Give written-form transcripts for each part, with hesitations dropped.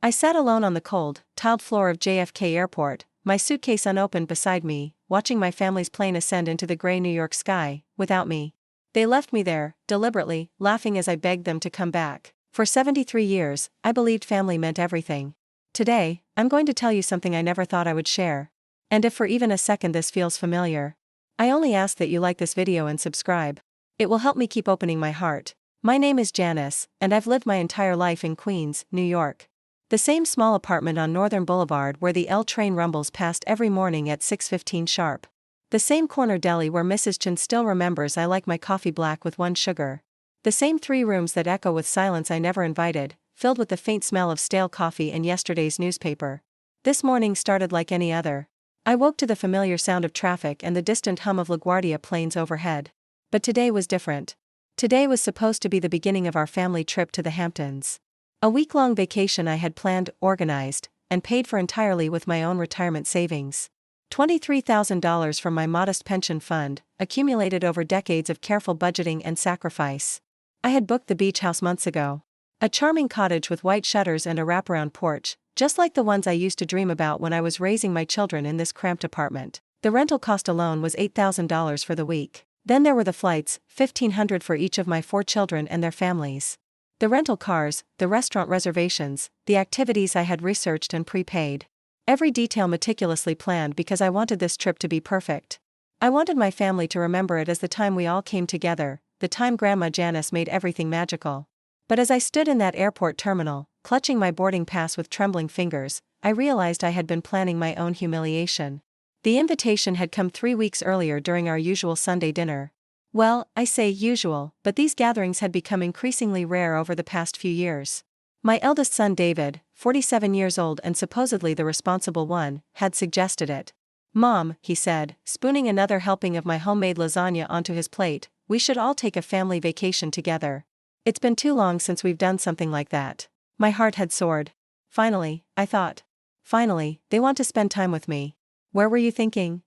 I sat alone on the cold, tiled floor of JFK Airport, my suitcase unopened beside me, watching my family's plane ascend into the gray New York sky, without me. They left me there, deliberately, laughing as I begged them to come back. For 73 years, I believed family meant everything. Today, I'm going to tell you something I never thought I would share. And if for even a second this feels familiar, I only ask that you like this video and subscribe. It will help me keep opening my heart. My name is Janice, and I've lived my entire life in Queens, New York. The same small apartment on Northern Boulevard where the L train rumbles past every morning at 6:15 sharp. The same corner deli where Mrs. Chen still remembers I like my coffee black with 1 sugar. The same 3 rooms that echo with silence I never invited, filled with the faint smell of stale coffee and yesterday's newspaper. This morning started like any other. I woke to the familiar sound of traffic and the distant hum of LaGuardia planes overhead. But today was different. Today was supposed to be the beginning of our family trip to the Hamptons. A week-long vacation I had planned, organized, and paid for entirely with my own retirement savings. $23,000 from my modest pension fund, accumulated over decades of careful budgeting and sacrifice. I had booked the beach house months ago. A charming cottage with white shutters and a wraparound porch, just like the ones I used to dream about when I was raising my children in this cramped apartment. The rental cost alone was $8,000 for the week. Then there were the flights, $1,500 for each of my 4 children and their families. The rental cars, the restaurant reservations, the activities I had researched and prepaid. Every detail meticulously planned because I wanted this trip to be perfect. I wanted my family to remember it as the time we all came together, the time Grandma Janice made everything magical. But as I stood in that airport terminal, clutching my boarding pass with trembling fingers, I realized I had been planning my own humiliation. The invitation had come 3 weeks earlier during our usual Sunday dinner. Well, I say usual, but these gatherings had become increasingly rare over the past few years. My eldest son David, 47 years old and supposedly the responsible one, had suggested it. "Mom," he said, spooning another helping of my homemade lasagna onto his plate, "we should all take a family vacation together. It's been too long since we've done something like that." My heart had soared. Finally, I thought. Finally, they want to spend time with me. "Where were you thinking?"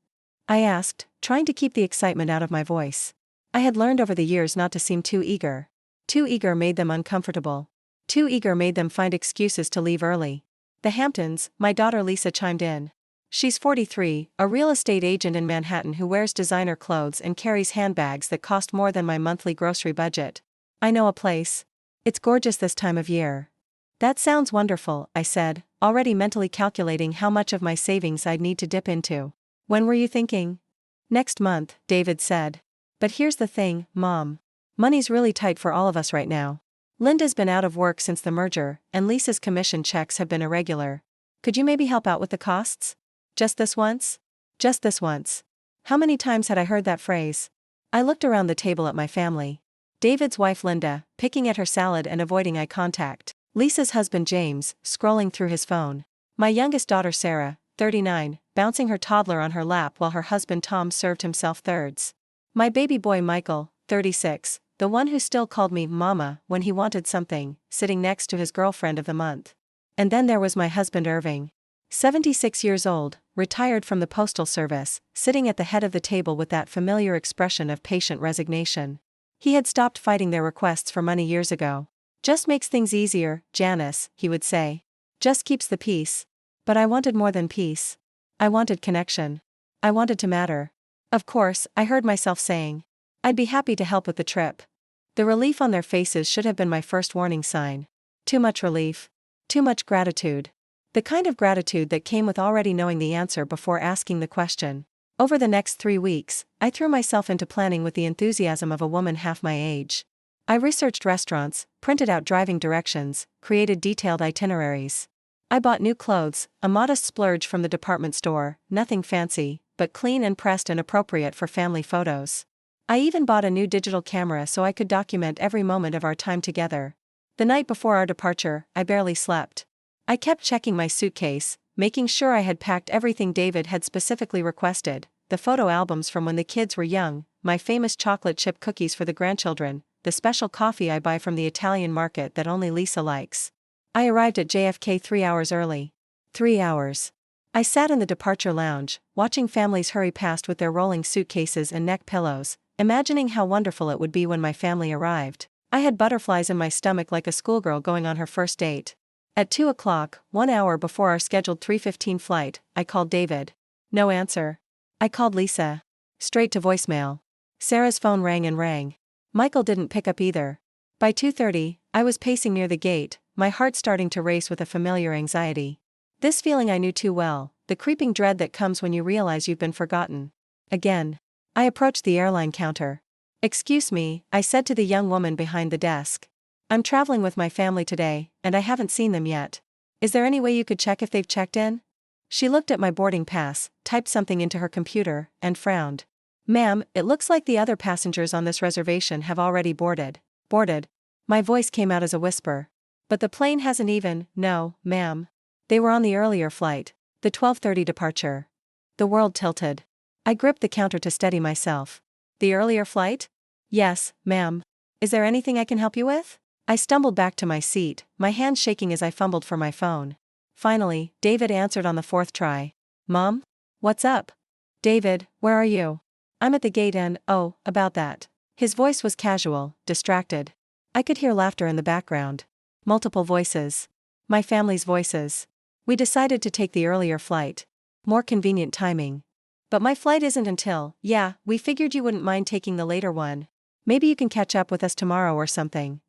I asked, trying to keep the excitement out of my voice. I had learned over the years not to seem too eager. Too eager made them uncomfortable. Too eager made them find excuses to leave early. "The Hamptons," my daughter Lisa chimed in. She's 43, a real estate agent in Manhattan who wears designer clothes and carries handbags that cost more than my monthly grocery budget. "I know a place. It's gorgeous this time of year." "That sounds wonderful," I said, already mentally calculating how much of my savings I'd need to dip into. "When were you thinking?" "Next month," David said. "But here's the thing, Mom. Money's really tight for all of us right now. Linda's been out of work since the merger, and Lisa's commission checks have been irregular. Could you maybe help out with the costs? Just this once?" Just this once. How many times had I heard that phrase? I looked around the table at my family. David's wife Linda, picking at her salad and avoiding eye contact. Lisa's husband James, scrolling through his phone. My youngest daughter Sarah, 39, bouncing her toddler on her lap while her husband Tom served himself thirds. My baby boy Michael, 36, the one who still called me Mama when he wanted something, sitting next to his girlfriend of the month. And then there was my husband Irving. 76 years old, retired from the postal service, sitting at the head of the table with that familiar expression of patient resignation. He had stopped fighting their requests for money years ago. "Just makes things easier, Janice," he would say. "Just keeps the peace." But I wanted more than peace. I wanted connection. I wanted to matter. Of course, I heard myself saying, "I'd be happy to help with the trip." The relief on their faces should have been my first warning sign. Too much relief. Too much gratitude. The kind of gratitude that came with already knowing the answer before asking the question. Over the next 3 weeks, I threw myself into planning with the enthusiasm of a woman half my age. I researched restaurants, printed out driving directions, created detailed itineraries. I bought new clothes, a modest splurge from the department store, nothing fancy, but clean and pressed and appropriate for family photos. I even bought a new digital camera so I could document every moment of our time together. The night before our departure, I barely slept. I kept checking my suitcase, making sure I had packed everything David had specifically requested, the photo albums from when the kids were young, my famous chocolate chip cookies for the grandchildren, the special coffee I buy from the Italian market that only Lisa likes. I arrived at JFK 3 hours early. 3 hours. I sat in the departure lounge, watching families hurry past with their rolling suitcases and neck pillows, imagining how wonderful it would be when my family arrived. I had butterflies in my stomach like a schoolgirl going on her first date. At 2 o'clock, 1 hour before our scheduled 3:15 flight, I called David. No answer. I called Lisa. Straight to voicemail. Sarah's phone rang and rang. Michael didn't pick up either. By 2:30, I was pacing near the gate, my heart starting to race with a familiar anxiety. This feeling I knew too well, the creeping dread that comes when you realize you've been forgotten. Again. I approached the airline counter. "Excuse me," I said to the young woman behind the desk. "I'm traveling with my family today, and I haven't seen them yet. Is there any way you could check if they've checked in?" She looked at my boarding pass, typed something into her computer, and frowned. "Ma'am, it looks like the other passengers on this reservation have already boarded." Boarded? My voice came out as a whisper. "But the plane hasn't even." "No, ma'am. They were on the earlier flight, the 12:30 departure." The world tilted. I gripped the counter to steady myself. "The earlier flight?" "Yes, ma'am. Is there anything I can help you with?" I stumbled back to my seat, my hands shaking as I fumbled for my phone. Finally, David answered on the fourth try. "Mom? What's up?" "David, where are you?" "I'm at the gate and, oh, about that." His voice was casual, distracted. I could hear laughter in the background. Multiple voices. My family's voices. "We decided to take the earlier flight. More convenient timing. But my flight isn't until." "Yeah, we figured you wouldn't mind taking the later one. Maybe you can catch up with us tomorrow or something."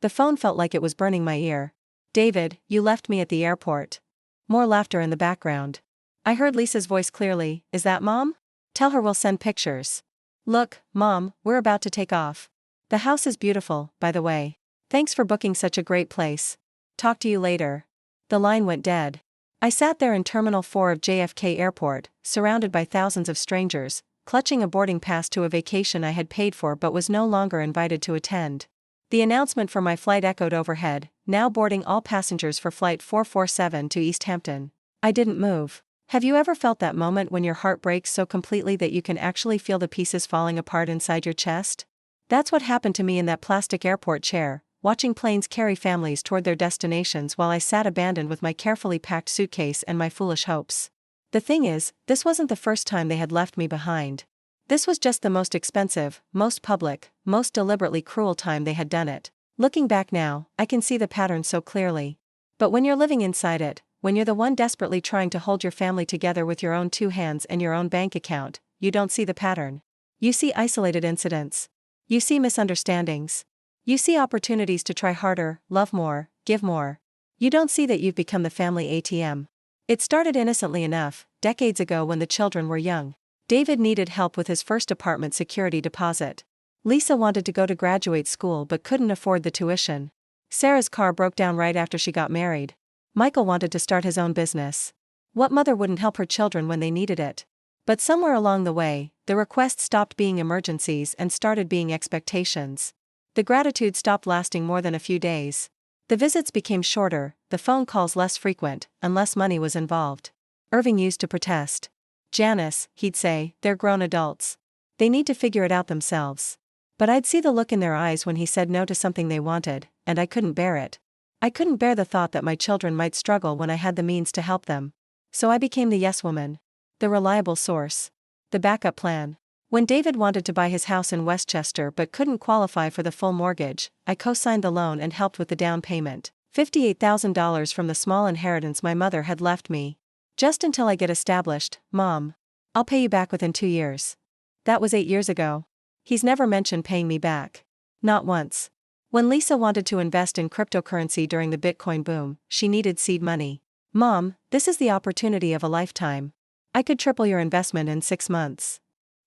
The phone felt like it was burning my ear. "David, you left me at the airport." More laughter in the background. I heard Lisa's voice clearly. "Is that Mom? Tell her we'll send pictures." "Look, Mom, we're about to take off. The house is beautiful, by the way. Thanks for booking such a great place. Talk to you later." The line went dead. I sat there in Terminal 4 of JFK Airport, surrounded by thousands of strangers, clutching a boarding pass to a vacation I had paid for but was no longer invited to attend. The announcement for my flight echoed overhead, "Now boarding all passengers for Flight 447 to East Hampton." I didn't move. Have you ever felt that moment when your heart breaks so completely that you can actually feel the pieces falling apart inside your chest? That's what happened to me in that plastic airport chair, watching planes carry families toward their destinations while I sat abandoned with my carefully packed suitcase and my foolish hopes. The thing is, this wasn't the first time they had left me behind. This was just the most expensive, most public, most deliberately cruel time they had done it. Looking back now, I can see the pattern so clearly. But when you're living inside it, when you're the one desperately trying to hold your family together with your own two hands and your own bank account, you don't see the pattern. You see isolated incidents. You see misunderstandings. You see opportunities to try harder, love more, give more. You don't see that you've become the family ATM. It started innocently enough, decades ago when the children were young. David needed help with his first apartment security deposit. Lisa wanted to go to graduate school but couldn't afford the tuition. Sarah's car broke down right after she got married. Michael wanted to start his own business. What mother wouldn't help her children when they needed it? But somewhere along the way, the requests stopped being emergencies and started being expectations. The gratitude stopped lasting more than a few days. The visits became shorter, the phone calls less frequent, and less money was involved. Irving used to protest. "Janice," he'd say, "they're grown adults. They need to figure it out themselves." But I'd see the look in their eyes when he said no to something they wanted, and I couldn't bear it. I couldn't bear the thought that my children might struggle when I had the means to help them. So I became the yes woman. The reliable source. The backup plan. When David wanted to buy his house in Westchester but couldn't qualify for the full mortgage, I co-signed the loan and helped with the down payment. $58,000 from the small inheritance my mother had left me. "Just until I get established, Mom. I'll pay you back within 2 years." That was 8 years ago. He's never mentioned paying me back. Not once. When Lisa wanted to invest in cryptocurrency during the Bitcoin boom, she needed seed money. "Mom, this is the opportunity of a lifetime. I could triple your investment in 6 months.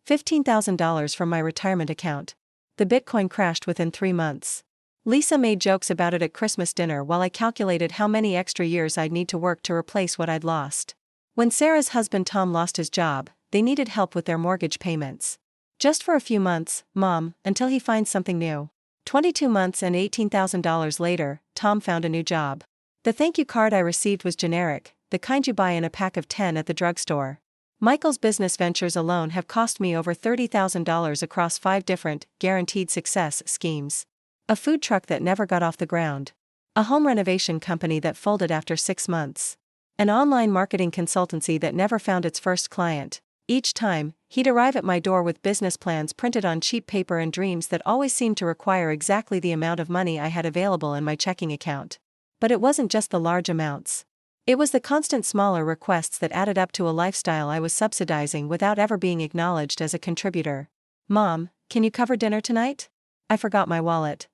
$15,000 from my retirement account." The Bitcoin crashed within 3 months. Lisa made jokes about it at Christmas dinner while I calculated how many extra years I'd need to work to replace what I'd lost. When Sarah's husband Tom lost his job, they needed help with their mortgage payments. "Just for a few months, Mom, until he finds something new." 22 months and $18,000 later, Tom found a new job. The thank you card I received was generic, the kind you buy in a pack of 10 at the drugstore. Michael's business ventures alone have cost me over $30,000 across 5 different, guaranteed success schemes. A food truck that never got off the ground. A home renovation company that folded after 6 months. An online marketing consultancy that never found its first client. Each time, he'd arrive at my door with business plans printed on cheap paper and dreams that always seemed to require exactly the amount of money I had available in my checking account. But it wasn't just the large amounts. It was the constant smaller requests that added up to a lifestyle I was subsidizing without ever being acknowledged as a contributor. Mom, can you cover dinner tonight? I forgot my wallet.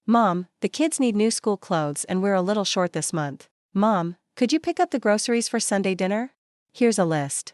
Mom, the kids need new school clothes and we're a little short this month. Mom, could you pick up the groceries for Sunday dinner? Here's a list.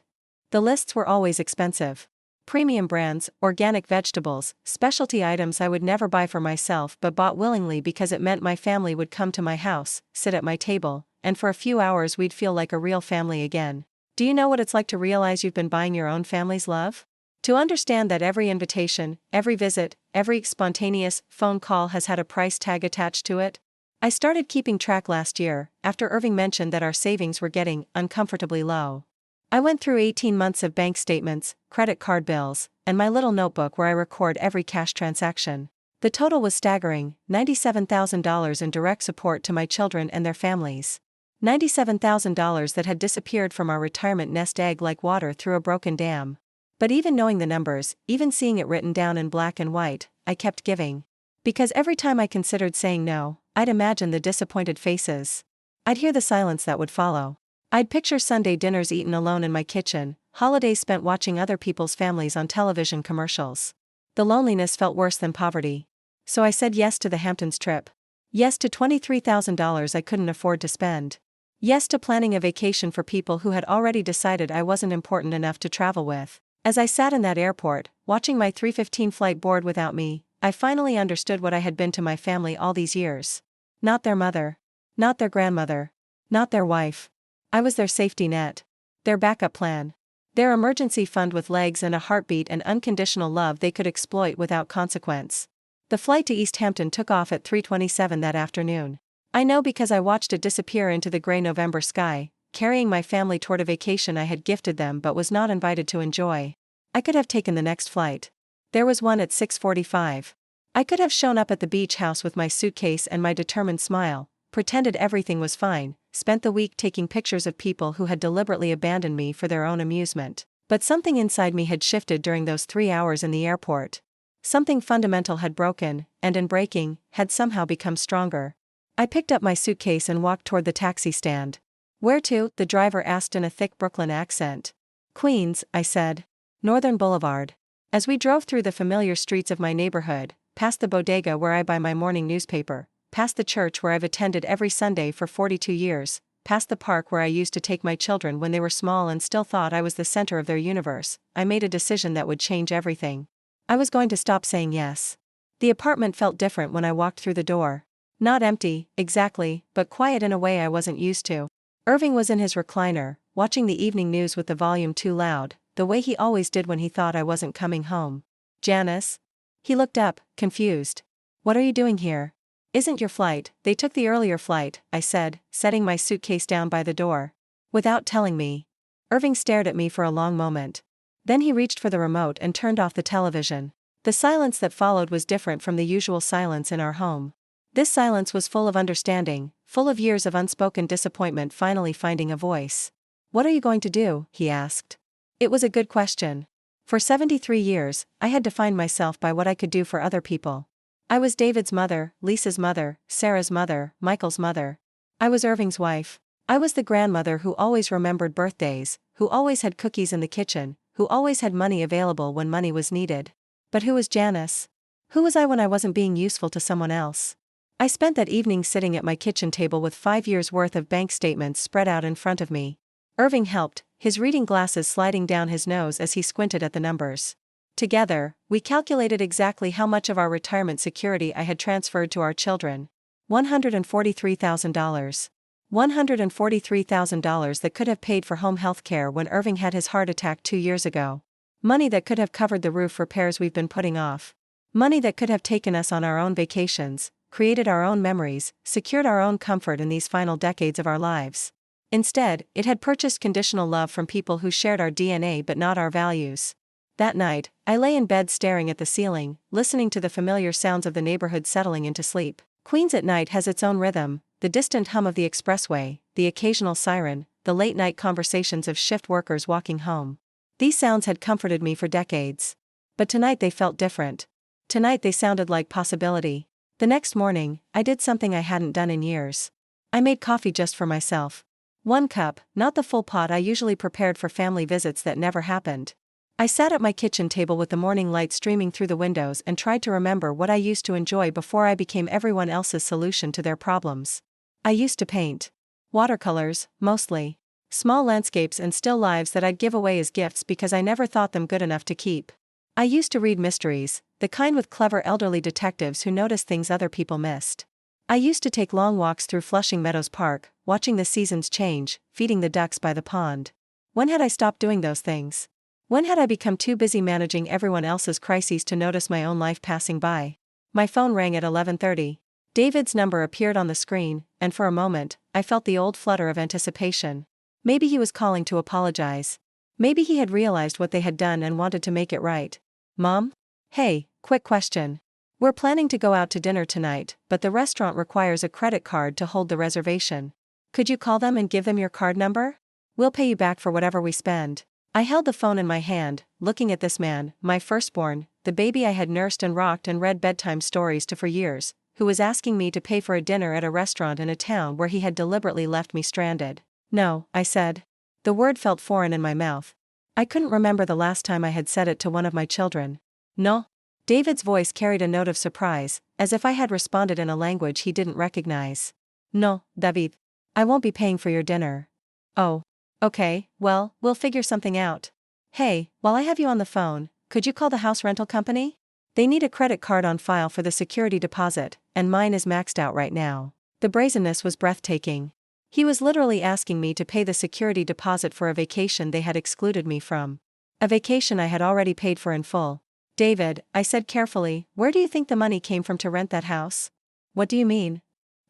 The lists were always expensive. Premium brands, organic vegetables, specialty items I would never buy for myself but bought willingly because it meant my family would come to my house, sit at my table, and for a few hours we'd feel like a real family again. Do you know what it's like to realize you've been buying your own family's love? To understand that every invitation, every visit, every spontaneous phone call has had a price tag attached to it? I started keeping track last year, after Irving mentioned that our savings were getting uncomfortably low. I went through 18 months of bank statements, credit card bills, and my little notebook where I record every cash transaction. The total was staggering, $97,000 in direct support to my children and their families. $97,000 that had disappeared from our retirement nest egg like water through a broken dam. But even knowing the numbers, even seeing it written down in black and white, I kept giving. Because every time I considered saying no, I'd imagine the disappointed faces. I'd hear the silence that would follow. I'd picture Sunday dinners eaten alone in my kitchen, holidays spent watching other people's families on television commercials. The loneliness felt worse than poverty. So I said yes to the Hamptons trip. Yes to $23,000 I couldn't afford to spend. Yes to planning a vacation for people who had already decided I wasn't important enough to travel with. As I sat in that airport, watching my 3:15 flight board without me, I finally understood what I had been to my family all these years. Not their mother. Not their grandmother. Not their wife. I was their safety net. Their backup plan. Their emergency fund with legs and a heartbeat and unconditional love they could exploit without consequence. The flight to East Hampton took off at 3:27 that afternoon. I know because I watched it disappear into the gray November sky, carrying my family toward a vacation I had gifted them but was not invited to enjoy. I could have taken the next flight. There was one at 6:45. I could have shown up at the beach house with my suitcase and my determined smile, pretended everything was fine, spent the week taking pictures of people who had deliberately abandoned me for their own amusement. But something inside me had shifted during those 3 hours in the airport. Something fundamental had broken, and in breaking, had somehow become stronger. I picked up my suitcase and walked toward the taxi stand. Where to? The driver asked in a thick Brooklyn accent. Queens, I said. Northern Boulevard. As we drove through the familiar streets of my neighborhood, past the bodega where I buy my morning newspaper, past the church where I've attended every Sunday for 42 years, past the park where I used to take my children when they were small and still thought I was the center of their universe, I made a decision that would change everything. I was going to stop saying yes. The apartment felt different when I walked through the door. Not empty, exactly, but quiet in a way I wasn't used to. Irving was in his recliner, watching the evening news with the volume too loud, the way he always did when he thought I wasn't coming home. Janice? He looked up, confused. What are you doing here? Isn't your flight? They took the earlier flight, I said, setting my suitcase down by the door. Without telling me. Irving stared at me for a long moment. Then he reached for the remote and turned off the television. The silence that followed was different from the usual silence in our home. This silence was full of understanding, full of years of unspoken disappointment finally finding a voice. What are you going to do? He asked. It was a good question. For 73 years, I had defined myself by what I could do for other people. I was David's mother, Lisa's mother, Sarah's mother, Michael's mother. I was Irving's wife. I was the grandmother who always remembered birthdays, who always had cookies in the kitchen, who always had money available when money was needed. But who was Janice? Who was I when I wasn't being useful to someone else? I spent that evening sitting at my kitchen table with 5 years' worth of bank statements spread out in front of me. Irving helped, his reading glasses sliding down his nose as he squinted at the numbers. Together, we calculated exactly how much of our retirement security I had transferred to our children. $143,000. $143,000 that could have paid for home health care when Irving had his heart attack 2 years ago. Money that could have covered the roof repairs we've been putting off. Money that could have taken us on our own vacations, created our own memories, secured our own comfort in these final decades of our lives. Instead, it had purchased conditional love from people who shared our DNA but not our values. That night, I lay in bed staring at the ceiling, listening to the familiar sounds of the neighborhood settling into sleep. Queens at night has its own rhythm, the distant hum of the expressway, the occasional siren, the late-night conversations of shift workers walking home. These sounds had comforted me for decades. But tonight they felt different. Tonight they sounded like possibility. The next morning, I did something I hadn't done in years. I made coffee just for myself. 1 cup, not the full pot I usually prepared for family visits that never happened. I sat at my kitchen table with the morning light streaming through the windows and tried to remember what I used to enjoy before I became everyone else's solution to their problems. I used to paint. Watercolors, mostly. Small landscapes and still lives that I'd give away as gifts because I never thought them good enough to keep. I used to read mysteries, the kind with clever elderly detectives who noticed things other people missed. I used to take long walks through Flushing Meadows Park, watching the seasons change, feeding the ducks by the pond. When had I stopped doing those things? When had I become too busy managing everyone else's crises to notice my own life passing by? My phone rang at 11:30. David's number appeared on the screen, and for a moment, I felt the old flutter of anticipation. Maybe he was calling to apologize. Maybe he had realized what they had done and wanted to make it right. Mom? Hey, quick question. We're planning to go out to dinner tonight, but the restaurant requires a credit card to hold the reservation. Could you call them and give them your card number? We'll pay you back for whatever we spend. I held the phone in my hand, looking at this man, my firstborn, the baby I had nursed and rocked and read bedtime stories to for years, who was asking me to pay for a dinner at a restaurant in a town where he had deliberately left me stranded. No, I said. The word felt foreign in my mouth. I couldn't remember the last time I had said it to one of my children. No. David's voice carried a note of surprise, as if I had responded in a language he didn't recognize. No, David. I won't be paying for your dinner. Oh. Okay, well, we'll figure something out. Hey, while I have you on the phone, could you call the house rental company? They need a credit card on file for the security deposit, and mine is maxed out right now. The brazenness was breathtaking. He was literally asking me to pay the security deposit for a vacation they had excluded me from. A vacation I had already paid for in full. David, I said carefully, where do you think the money came from to rent that house? What do you mean?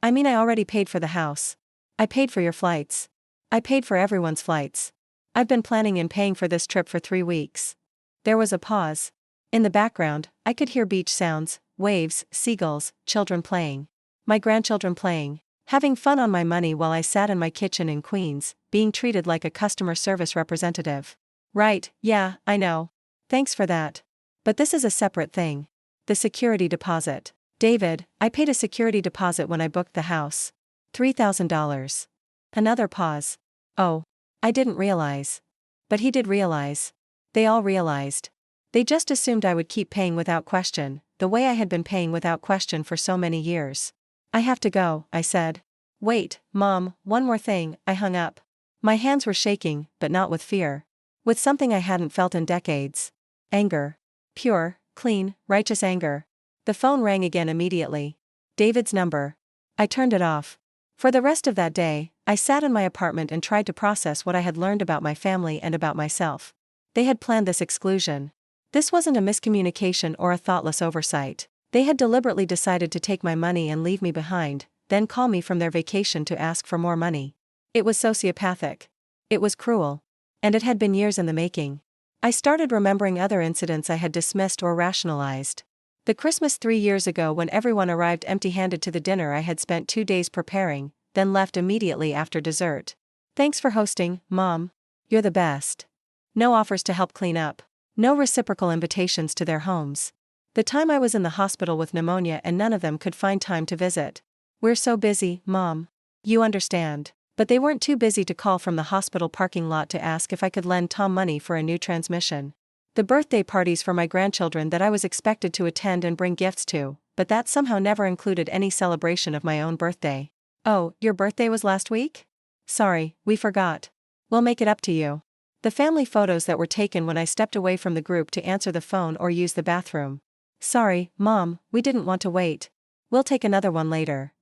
I mean I already paid for the house. I paid for your flights. I paid for everyone's flights. I've been planning and paying for this trip for 3 weeks. There was a pause. In the background, I could hear beach sounds, waves, seagulls, children playing. My grandchildren playing. Having fun on my money while I sat in my kitchen in Queens, being treated like a customer service representative. Right, yeah, I know. Thanks for that. But this is a separate thing. The security deposit. David, I paid a security deposit when I booked the house. $3,000. Another pause. Oh. I didn't realize. But he did realize. They all realized. They just assumed I would keep paying without question, the way I had been paying without question for so many years. I have to go, I said. Wait, Mom, one more thing, I hung up. My hands were shaking, but not with fear. With something I hadn't felt in decades. Anger. Pure, clean, righteous anger. The phone rang again immediately. David's number. I turned it off. For the rest of that day, I sat in my apartment and tried to process what I had learned about my family and about myself. They had planned this exclusion. This wasn't a miscommunication or a thoughtless oversight. They had deliberately decided to take my money and leave me behind, then call me from their vacation to ask for more money. It was sociopathic. It was cruel. And it had been years in the making. I started remembering other incidents I had dismissed or rationalized. The Christmas 3 years ago when everyone arrived empty-handed to the dinner I had spent 2 days preparing, then left immediately after dessert. Thanks for hosting, Mom. You're the best. No offers to help clean up. No reciprocal invitations to their homes. The time I was in the hospital with pneumonia and none of them could find time to visit. We're so busy, Mom. You understand. But they weren't too busy to call from the hospital parking lot to ask if I could lend Tom money for a new transmission. The birthday parties for my grandchildren that I was expected to attend and bring gifts to, but that somehow never included any celebration of my own birthday. Oh, your birthday was last week? Sorry, we forgot. We'll make it up to you. The family photos that were taken when I stepped away from the group to answer the phone or use the bathroom. Sorry, Mom, we didn't want to wait. We'll take another one later.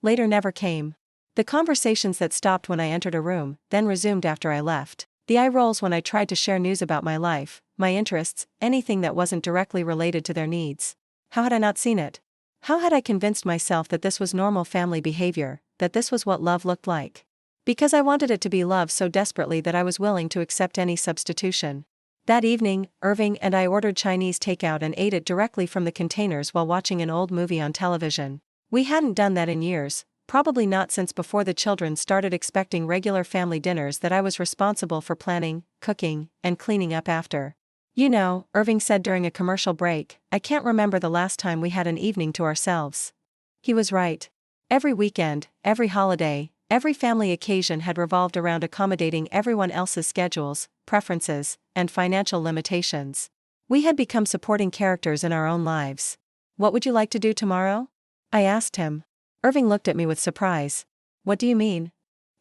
Later never came. The conversations that stopped when I entered a room, then resumed after I left. The eye rolls when I tried to share news about my life, my interests, anything that wasn't directly related to their needs. How had I not seen it? How had I convinced myself that this was normal family behavior, that this was what love looked like? Because I wanted it to be love so desperately that I was willing to accept any substitution. That evening, Irving and I ordered Chinese takeout and ate it directly from the containers while watching an old movie on television. We hadn't done that in years, probably not since before the children started expecting regular family dinners that I was responsible for planning, cooking, and cleaning up after. You know, Irving said during a commercial break, I can't remember the last time we had an evening to ourselves. He was right. Every weekend, every holiday, every family occasion had revolved around accommodating everyone else's schedules, preferences, and financial limitations. We had become supporting characters in our own lives. "What would you like to do tomorrow?" I asked him. Irving looked at me with surprise. "What do you mean?"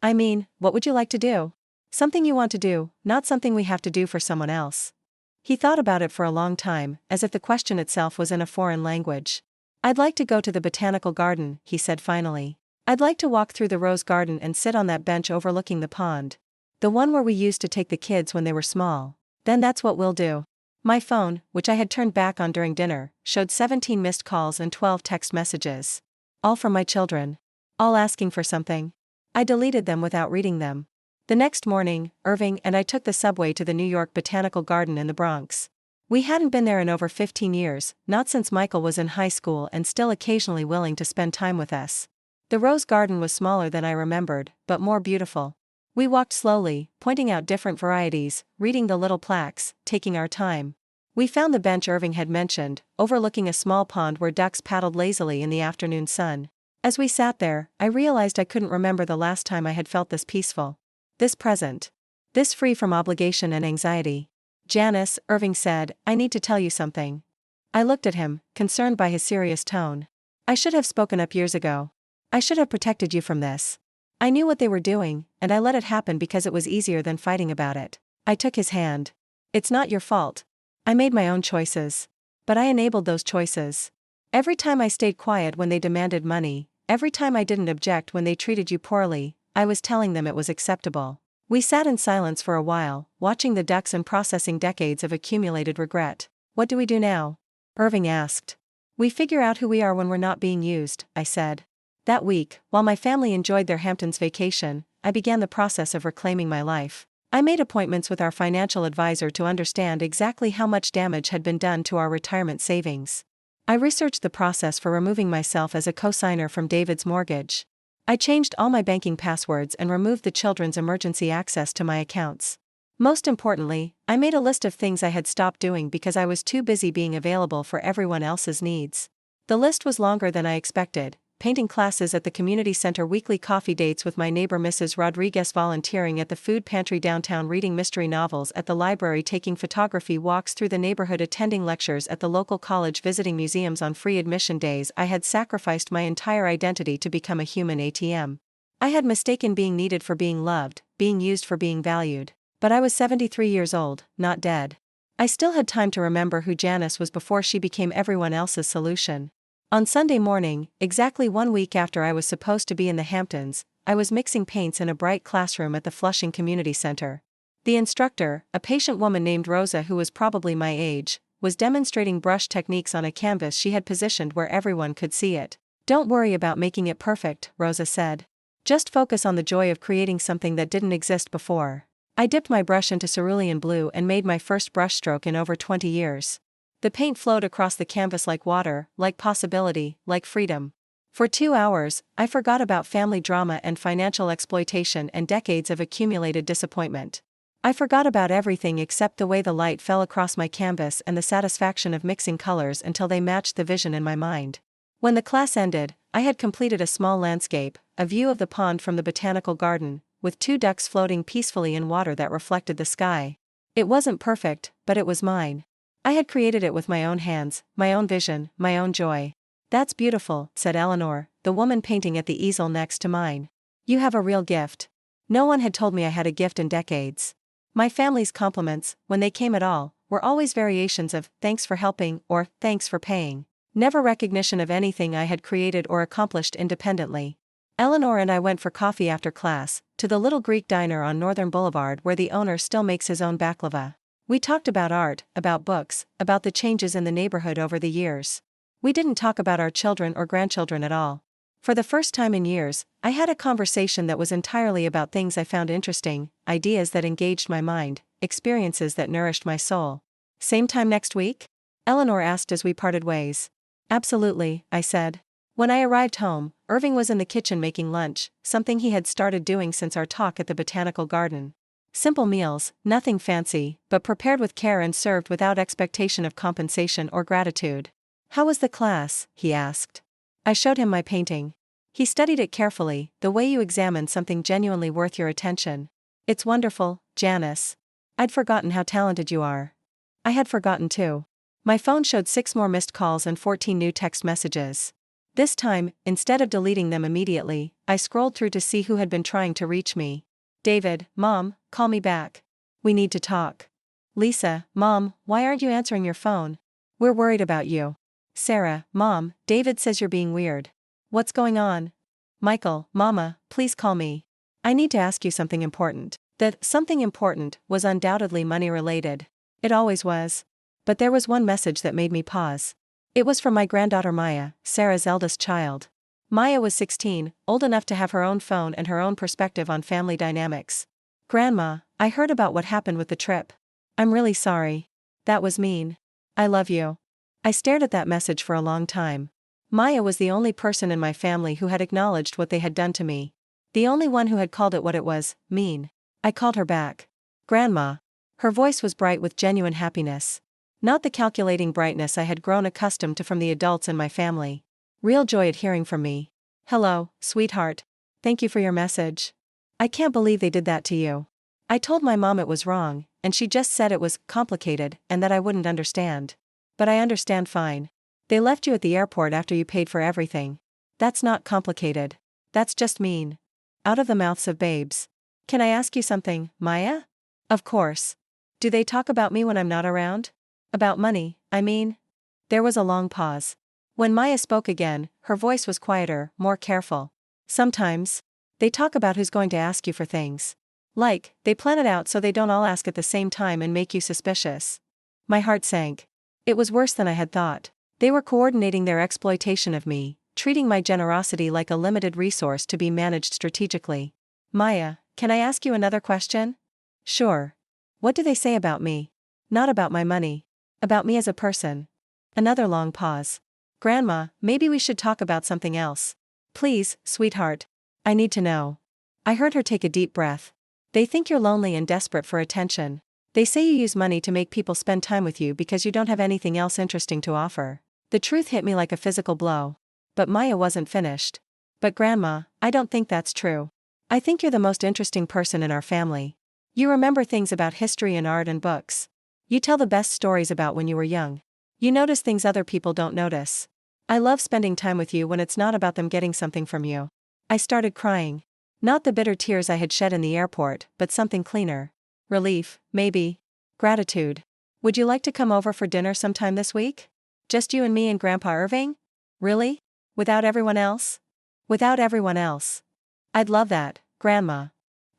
"I mean, what would you like to do? Something you want to do, not something we have to do for someone else." He thought about it for a long time, as if the question itself was in a foreign language. "I'd like to go to the botanical garden," he said finally. "I'd like to walk through the rose garden and sit on that bench overlooking the pond. The one where we used to take the kids when they were small. Then that's what we'll do." My phone, which I had turned back on during dinner, showed 17 missed calls and 12 text messages. All from my children. All asking for something. I deleted them without reading them. The next morning, Irving and I took the subway to the New York Botanical Garden in the Bronx. We hadn't been there in over 15 years, not since Michael was in high school and still occasionally willing to spend time with us. The rose garden was smaller than I remembered, but more beautiful. We walked slowly, pointing out different varieties, reading the little plaques, taking our time. We found the bench Irving had mentioned, overlooking a small pond where ducks paddled lazily in the afternoon sun. As we sat there, I realized I couldn't remember the last time I had felt this peaceful. This present. This free from obligation and anxiety. "Janice," Irving said, "I need to tell you something." I looked at him, concerned by his serious tone. "I should have spoken up years ago. I should have protected you from this. I knew what they were doing, and I let it happen because it was easier than fighting about it." I took his hand. "It's not your fault. I made my own choices. But I enabled those choices. Every time I stayed quiet when they demanded money, every time I didn't object when they treated you poorly, I was telling them it was acceptable." We sat in silence for a while, watching the ducks and processing decades of accumulated regret. "What do we do now?" Irving asked. "We figure out who we are when we're not being used," I said. That week, while my family enjoyed their Hamptons vacation, I began the process of reclaiming my life. I made appointments with our financial advisor to understand exactly how much damage had been done to our retirement savings. I researched the process for removing myself as a co-signer from David's mortgage. I changed all my banking passwords and removed the children's emergency access to my accounts. Most importantly, I made a list of things I had stopped doing because I was too busy being available for everyone else's needs. The list was longer than I expected: painting classes at the community center, weekly coffee dates with my neighbor Mrs. Rodriguez, volunteering at the food pantry downtown, reading mystery novels at the library, taking photography walks through the neighborhood, attending lectures at the local college, visiting museums on free admission days. I had sacrificed my entire identity to become a human ATM. I had mistaken being needed for being loved, being used for being valued. But I was 73 years old, not dead. I still had time to remember who Janice was before she became everyone else's solution. On Sunday morning, exactly 1 week after I was supposed to be in the Hamptons, I was mixing paints in a bright classroom at the Flushing Community Center. The instructor, a patient woman named Rosa who was probably my age, was demonstrating brush techniques on a canvas she had positioned where everyone could see it. "Don't worry about making it perfect," Rosa said. "Just focus on the joy of creating something that didn't exist before." I dipped my brush into cerulean blue and made my first brushstroke in over 20 years. The paint flowed across the canvas like water, like possibility, like freedom. For 2 hours, I forgot about family drama and financial exploitation and decades of accumulated disappointment. I forgot about everything except the way the light fell across my canvas and the satisfaction of mixing colors until they matched the vision in my mind. When the class ended, I had completed a small landscape, a view of the pond from the botanical garden, with 2 ducks floating peacefully in water that reflected the sky. It wasn't perfect, but it was mine. I had created it with my own hands, my own vision, my own joy. "That's beautiful," said Eleanor, the woman painting at the easel next to mine. "You have a real gift." No one had told me I had a gift in decades. My family's compliments, when they came at all, were always variations of "thanks for helping" or "thanks for paying." Never recognition of anything I had created or accomplished independently. Eleanor and I went for coffee after class, to the little Greek diner on Northern Boulevard where the owner still makes his own baklava. We talked about art, about books, about the changes in the neighborhood over the years. We didn't talk about our children or grandchildren at all. For the first time in years, I had a conversation that was entirely about things I found interesting, ideas that engaged my mind, experiences that nourished my soul. "Same time next week?" Eleanor asked as we parted ways. "Absolutely," I said. When I arrived home, Irving was in the kitchen making lunch, something he had started doing since our talk at the botanical garden. Simple meals, nothing fancy, but prepared with care and served without expectation of compensation or gratitude. "How was the class?" he asked. I showed him my painting. He studied it carefully, the way you examine something genuinely worth your attention. It's wonderful, Janice. I'd forgotten how talented you are. I had forgotten too. My phone showed 6 more missed calls and 14 new text messages. This time, instead of deleting them immediately, I scrolled through to see who had been trying to reach me. David, Mom, call me back. We need to talk. Lisa, Mom, why aren't you answering your phone? We're worried about you. Sarah, Mom, David says you're being weird. What's going on? Michael, Mama, please call me. I need to ask you something important. That something important was undoubtedly money-related. It always was. But there was one message that made me pause. It was from my granddaughter Maya, Sarah's eldest child. Maya was 16, old enough to have her own phone and her own perspective on family dynamics. Grandma, I heard about what happened with the trip. I'm really sorry. That was mean. I love you. I stared at that message for a long time. Maya was the only person in my family who had acknowledged what they had done to me. The only one who had called it what it was, mean. I called her back. Grandma. Her voice was bright with genuine happiness. Not the calculating brightness I had grown accustomed to from the adults in my family. Real joy at hearing from me. Hello, sweetheart. Thank you for your message. I can't believe they did that to you. I told my mom it was wrong, and she just said it was complicated and that I wouldn't understand. But I understand fine. They left you at the airport after you paid for everything. That's not complicated. That's just mean. Out of the mouths of babes. Can I ask you something, Maya? Of course. Do they talk about me when I'm not around? About money, I mean? There was a long pause. When Maya spoke again, her voice was quieter, more careful. Sometimes. They talk about who's going to ask you for things. Like, they plan it out so they don't all ask at the same time and make you suspicious. My heart sank. It was worse than I had thought. They were coordinating their exploitation of me, treating my generosity like a limited resource to be managed strategically. Maya, can I ask you another question? Sure. What do they say about me? Not about my money. About me as a person. Another long pause. Grandma, maybe we should talk about something else. Please, sweetheart. I need to know. I heard her take a deep breath. They think you're lonely and desperate for attention. They say you use money to make people spend time with you because you don't have anything else interesting to offer. The truth hit me like a physical blow. But Maya wasn't finished. But Grandma, I don't think that's true. I think you're the most interesting person in our family. You remember things about history and art and books. You tell the best stories about when you were young. You notice things other people don't notice. I love spending time with you when it's not about them getting something from you. I started crying. Not the bitter tears I had shed in the airport, but something cleaner. Relief, maybe. Gratitude. Would you like to come over for dinner sometime this week? Just you and me and Grandpa Irving? Really? Without everyone else? Without everyone else. I'd love that, Grandma.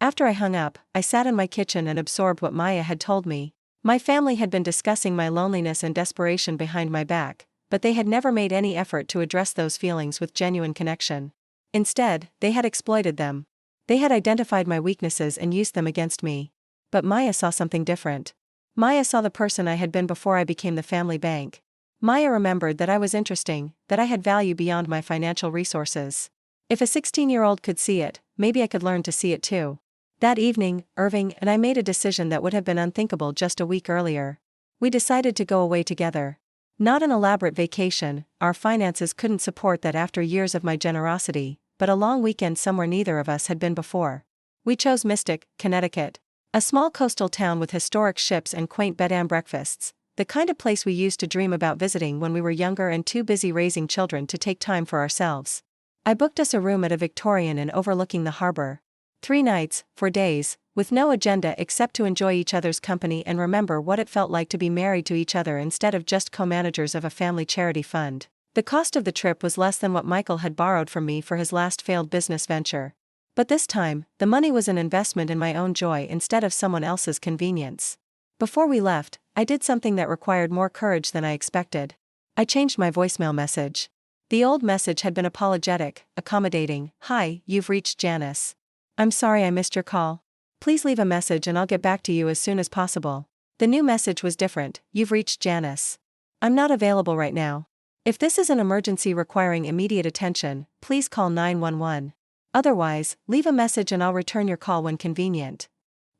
After I hung up, I sat in my kitchen and absorbed what Maya had told me. My family had been discussing my loneliness and desperation behind my back, but they had never made any effort to address those feelings with genuine connection. Instead, they had exploited them. They had identified my weaknesses and used them against me. But Maya saw something different. Maya saw the person I had been before I became the family bank. Maya remembered that I was interesting, that I had value beyond my financial resources. If a 16-year-old could see it, maybe I could learn to see it too. That evening, Irving and I made a decision that would have been unthinkable just a week earlier. We decided to go away together. Not an elaborate vacation, our finances couldn't support that after years of my generosity, but a long weekend somewhere neither of us had been before. We chose Mystic, Connecticut. A small coastal town with historic ships and quaint bed and breakfasts, the kind of place we used to dream about visiting when we were younger and too busy raising children to take time for ourselves. I booked us a room at a Victorian inn overlooking the harbor. 3 nights, 4 days, with no agenda except to enjoy each other's company and remember what it felt like to be married to each other instead of just co-managers of a family charity fund. The cost of the trip was less than what Michael had borrowed from me for his last failed business venture. But this time, the money was an investment in my own joy instead of someone else's convenience. Before we left, I did something that required more courage than I expected. I changed my voicemail message. The old message had been apologetic, accommodating. Hi, you've reached Janice. I'm sorry I missed your call. Please leave a message and I'll get back to you as soon as possible. The new message was different. You've reached Janice. I'm not available right now. If this is an emergency requiring immediate attention, please call 911. Otherwise, leave a message and I'll return your call when convenient.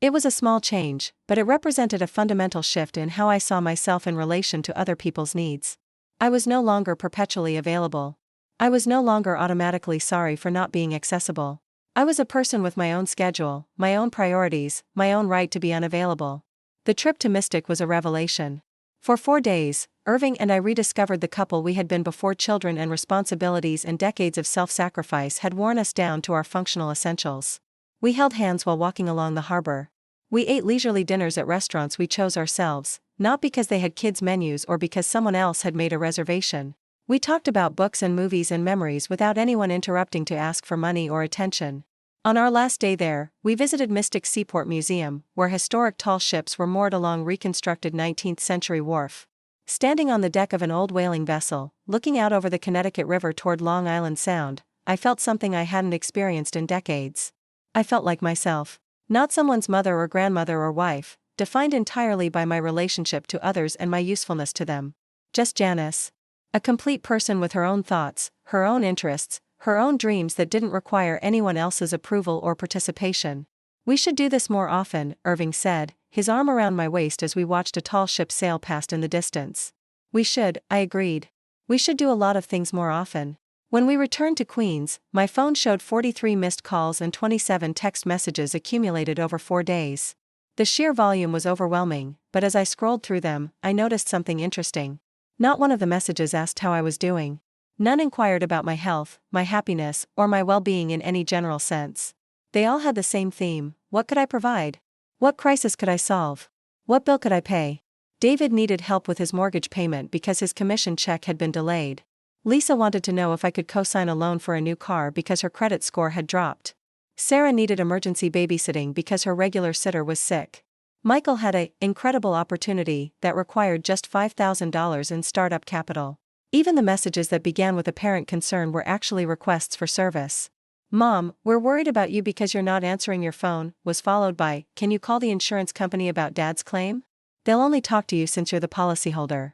It was a small change, but it represented a fundamental shift in how I saw myself in relation to other people's needs. I was no longer perpetually available. I was no longer automatically sorry for not being accessible. I was a person with my own schedule, my own priorities, my own right to be unavailable. The trip to Mystic was a revelation. For 4 days, Irving and I rediscovered the couple we had been before children and responsibilities and decades of self-sacrifice had worn us down to our functional essentials. We held hands while walking along the harbor. We ate leisurely dinners at restaurants we chose ourselves, not because they had kids' menus or because someone else had made a reservation. We talked about books and movies and memories without anyone interrupting to ask for money or attention. On our last day there, we visited Mystic Seaport Museum, where historic tall ships were moored along reconstructed 19th-century wharf. Standing on the deck of an old whaling vessel, looking out over the Connecticut River toward Long Island Sound, I felt something I hadn't experienced in decades. I felt like myself. Not someone's mother or grandmother or wife, defined entirely by my relationship to others and my usefulness to them. Just Janice. A complete person with her own thoughts, her own interests, her own dreams that didn't require anyone else's approval or participation. We should do this more often, Irving said, his arm around my waist as we watched a tall ship sail past in the distance. We should, I agreed. We should do a lot of things more often. When we returned to Queens, my phone showed 43 missed calls and 27 text messages accumulated over 4 days. The sheer volume was overwhelming, but as I scrolled through them, I noticed something interesting. Not one of the messages asked how I was doing. None inquired about my health, my happiness, or my well-being in any general sense. They all had the same theme: what could I provide? What crisis could I solve? What bill could I pay? David needed help with his mortgage payment because his commission check had been delayed. Lisa wanted to know if I could co-sign a loan for a new car because her credit score had dropped. Sarah needed emergency babysitting because her regular sitter was sick. Michael had an incredible opportunity that required just $5,000 in startup capital. Even the messages that began with apparent concern were actually requests for service. "Mom, we're worried about you because you're not answering your phone," was followed by, "Can you call the insurance company about Dad's claim? They'll only talk to you since you're the policyholder."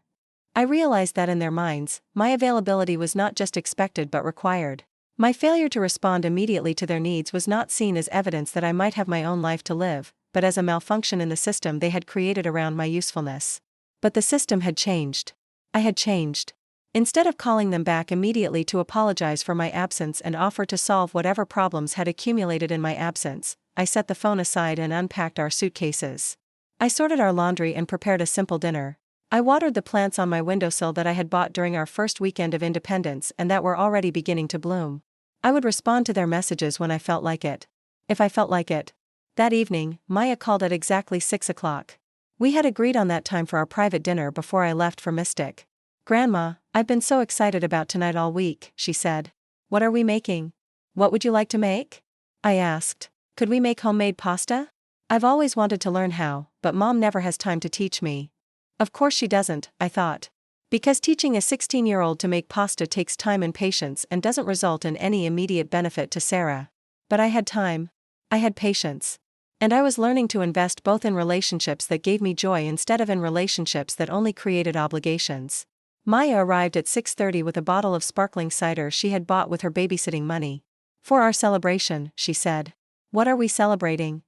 I realized that in their minds, my availability was not just expected but required. My failure to respond immediately to their needs was not seen as evidence that I might have my own life to live, but as a malfunction in the system they had created around my usefulness. But the system had changed. I had changed. Instead of calling them back immediately to apologize for my absence and offer to solve whatever problems had accumulated in my absence, I set the phone aside and unpacked our suitcases. I sorted our laundry and prepared a simple dinner. I watered the plants on my windowsill that I had bought during our first weekend of independence and that were already beginning to bloom. I would respond to their messages when I felt like it. If I felt like it. That evening, Maya called at exactly 6 o'clock. We had agreed on that time for our private dinner before I left for Mystic. "Grandma, I've been so excited about tonight all week," she said. "What are we making?" "What would you like to make?" I asked. "Could we make homemade pasta? I've always wanted to learn how, but Mom never has time to teach me." Of course she doesn't, I thought. Because teaching a 16-year-old to make pasta takes time and patience and doesn't result in any immediate benefit to Sarah. But I had time. I had patience. And I was learning to invest both in relationships that gave me joy instead of in relationships that only created obligations. Maya arrived at 6:30 with a bottle of sparkling cider she had bought with her babysitting money. "For our celebration," she said. "What are we celebrating?"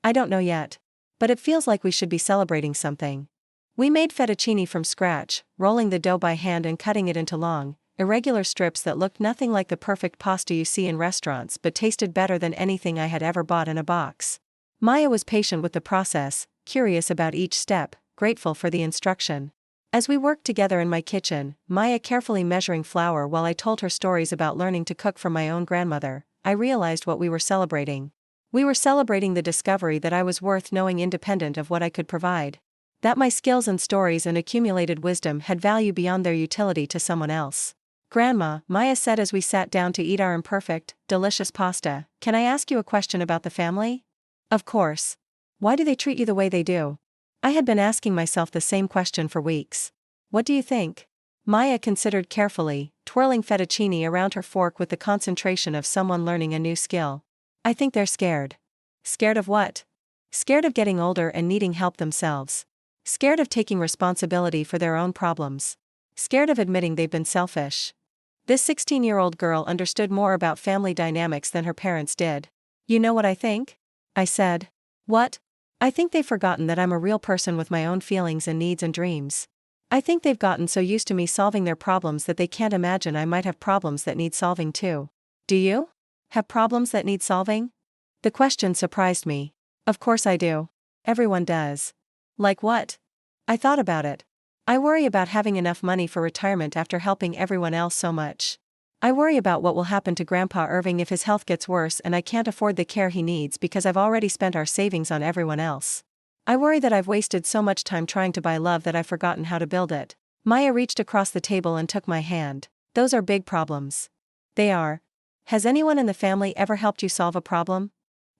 "I don't know yet. But it feels like we should be celebrating something." We made fettuccine from scratch, rolling the dough by hand and cutting it into long, irregular strips that looked nothing like the perfect pasta you see in restaurants but tasted better than anything I had ever bought in a box. Maya was patient with the process, curious about each step, grateful for the instruction. As we worked together in my kitchen, Maya carefully measuring flour while I told her stories about learning to cook from my own grandmother, I realized what we were celebrating. We were celebrating the discovery that I was worth knowing independent of what I could provide. That my skills and stories and accumulated wisdom had value beyond their utility to someone else. "Grandma," Maya said as we sat down to eat our imperfect, delicious pasta, "can I ask you a question about the family?" "Of course. Why do they treat you the way they do?" I had been asking myself the same question for weeks. "What do you think?" Maya considered carefully, twirling fettuccine around her fork with the concentration of someone learning a new skill. "I think they're scared." "Scared of what?" "Scared of getting older and needing help themselves. Scared of taking responsibility for their own problems. Scared of admitting they've been selfish." This 16-year-old girl understood more about family dynamics than her parents did. "You know what I think?" I said. "What?" "I think they've forgotten that I'm a real person with my own feelings and needs and dreams." I think they've gotten so used to me solving their problems that they can't imagine I might have problems that need solving too. Do you? Have problems that need solving? The question surprised me. Of course I do. Everyone does. Like what? I thought about it. I worry about having enough money for retirement after helping everyone else so much. I worry about what will happen to Grandpa Irving if his health gets worse and I can't afford the care he needs because I've already spent our savings on everyone else. I worry that I've wasted so much time trying to buy love that I've forgotten how to build it. Maya reached across the table and took my hand. Those are big problems. They are. Has anyone in the family ever helped you solve a problem?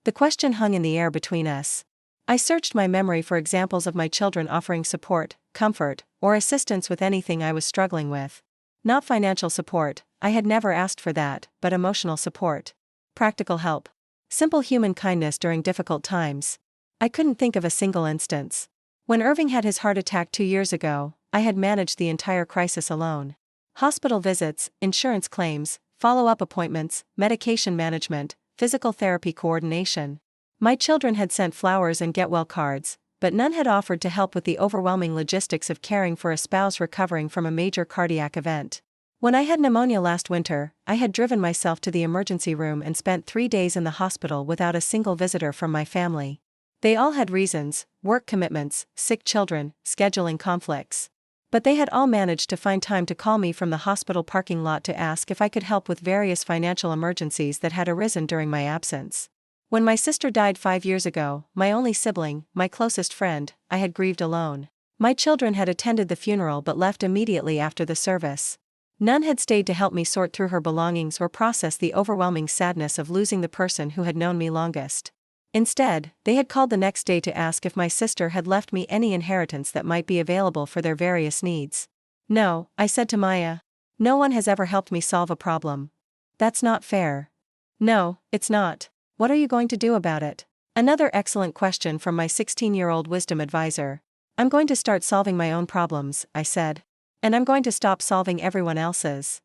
The question hung in the air between us. I searched my memory for examples of my children offering support, comfort, or assistance with anything I was struggling with. Not financial support, I had never asked for that, but emotional support. Practical help. Simple human kindness during difficult times. I couldn't think of a single instance. When Irving had his heart attack 2 years ago, I had managed the entire crisis alone. Hospital visits, insurance claims, follow-up appointments, medication management, physical therapy coordination. My children had sent flowers and get-well cards, but none had offered to help with the overwhelming logistics of caring for a spouse recovering from a major cardiac event. When I had pneumonia last winter, I had driven myself to the emergency room and spent 3 days in the hospital without a single visitor from my family. They all had reasons: work commitments, sick children, scheduling conflicts. But they had all managed to find time to call me from the hospital parking lot to ask if I could help with various financial emergencies that had arisen during my absence. When my sister died 5 years ago, my only sibling, my closest friend, I had grieved alone. My children had attended the funeral but left immediately after the service. None had stayed to help me sort through her belongings or process the overwhelming sadness of losing the person who had known me longest. Instead, they had called the next day to ask if my sister had left me any inheritance that might be available for their various needs. No, I said to Maya. No one has ever helped me solve a problem. That's not fair. No, it's not. What are you going to do about it? Another excellent question from my 16-year-old wisdom advisor. I'm going to start solving my own problems, I said. And I'm going to stop solving everyone else's.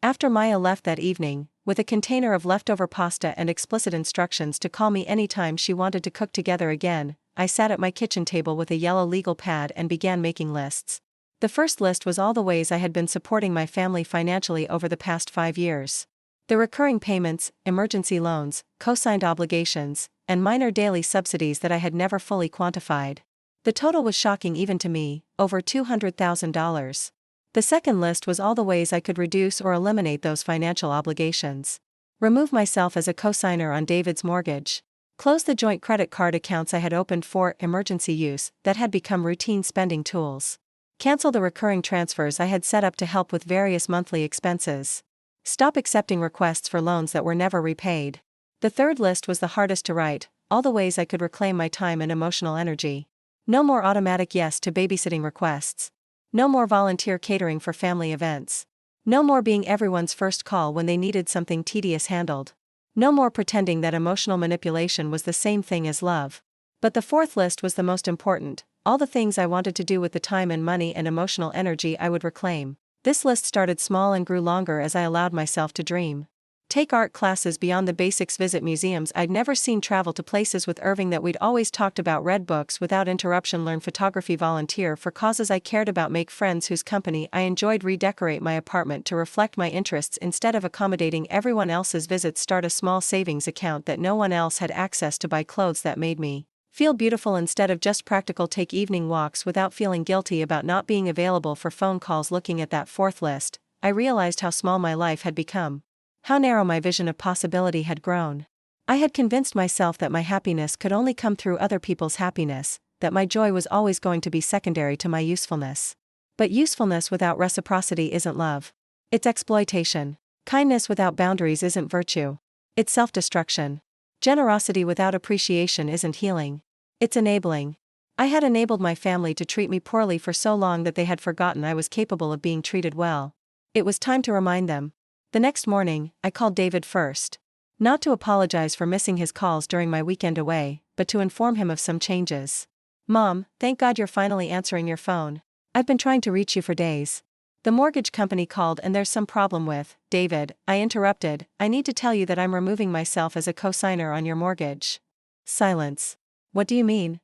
After Maya left that evening, with a container of leftover pasta and explicit instructions to call me anytime she wanted to cook together again, I sat at my kitchen table with a yellow legal pad and began making lists. The first list was all the ways I had been supporting my family financially over the past 5 years. The recurring payments, emergency loans, co-signed obligations, and minor daily subsidies that I had never fully quantified. The total was shocking even to me, over $200,000. The second list was all the ways I could reduce or eliminate those financial obligations. Remove myself as a co-signer on David's mortgage. Close the joint credit card accounts I had opened for emergency use that had become routine spending tools. Cancel the recurring transfers I had set up to help with various monthly expenses. Stop accepting requests for loans that were never repaid. The third list was the hardest to write, all the ways I could reclaim my time and emotional energy. No more automatic yes to babysitting requests. No more volunteer catering for family events. No more being everyone's first call when they needed something tedious handled. No more pretending that emotional manipulation was the same thing as love. But the fourth list was the most important, all the things I wanted to do with the time and money and emotional energy I would reclaim. This list started small and grew longer as I allowed myself to dream. Take art classes beyond the basics, visit museums I'd never seen, travel to places with Irving that we'd always talked about, read books without interruption, learn photography, volunteer for causes I cared about, make friends whose company I enjoyed, redecorate my apartment to reflect my interests instead of accommodating everyone else's visits, start a small savings account that no one else had access to, buy clothes that made me feel beautiful instead of just practical, take evening walks without feeling guilty about not being available for phone calls. Looking at that fourth list, I realized how small my life had become. How narrow my vision of possibility had grown. I had convinced myself that my happiness could only come through other people's happiness, that my joy was always going to be secondary to my usefulness. But usefulness without reciprocity isn't love. It's exploitation. Kindness without boundaries isn't virtue. It's self-destruction. Generosity without appreciation isn't healing. It's enabling. I had enabled my family to treat me poorly for so long that they had forgotten I was capable of being treated well. It was time to remind them. The next morning, I called David first. Not to apologize for missing his calls during my weekend away, but to inform him of some changes. Mom, thank God you're finally answering your phone. I've been trying to reach you for days. The mortgage company called and there's some problem with, David, I interrupted, I need to tell you that I'm removing myself as a co-signer on your mortgage. Silence. What do you mean?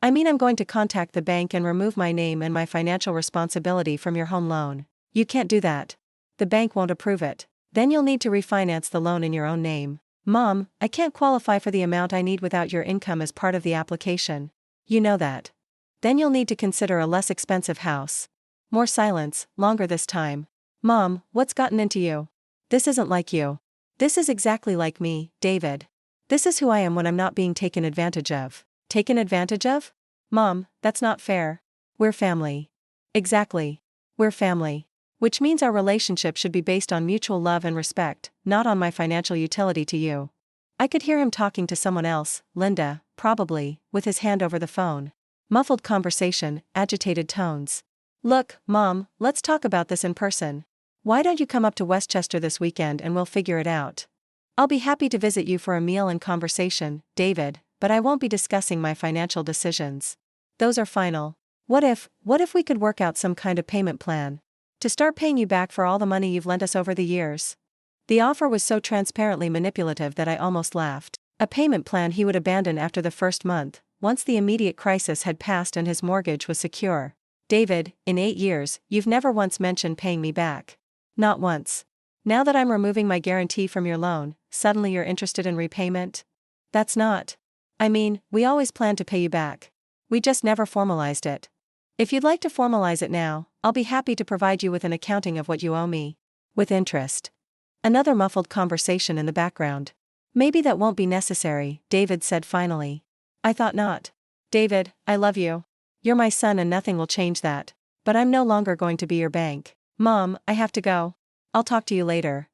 I mean, I'm going to contact the bank and remove my name and my financial responsibility from your home loan. You can't do that. The bank won't approve it. Then you'll need to refinance the loan in your own name. Mom, I can't qualify for the amount I need without your income as part of the application. You know that. Then you'll need to consider a less expensive house. More silence, longer this time. Mom, what's gotten into you? This isn't like you. This is exactly like me, David. This is who I am when I'm not being taken advantage of. Taken advantage of? Mom, that's not fair. We're family. Exactly. We're family. Which means our relationship should be based on mutual love and respect, not on my financial utility to you. I could hear him talking to someone else, Linda, probably, with his hand over the phone. Muffled conversation, agitated tones. Look, Mom, let's talk about this in person. Why don't you come up to Westchester this weekend and we'll figure it out? I'll be happy to visit you for a meal and conversation, David, but I won't be discussing my financial decisions. Those are final. What if we could work out some kind of payment plan? To start paying you back for all the money you've lent us over the years? The offer was so transparently manipulative that I almost laughed. A payment plan he would abandon after the first month, once the immediate crisis had passed and his mortgage was secure. David, in 8 years, you've never once mentioned paying me back. Not once. Now that I'm removing my guarantee from your loan, suddenly you're interested in repayment? That's not. I mean, we always planned to pay you back. We just never formalized it. If you'd like to formalize it now, I'll be happy to provide you with an accounting of what you owe me. With interest. Another muffled conversation in the background. Maybe that won't be necessary, David said finally. I thought not. David, I love you. You're my son and nothing will change that. But I'm no longer going to be your bank. Mom, I have to go. I'll talk to you later.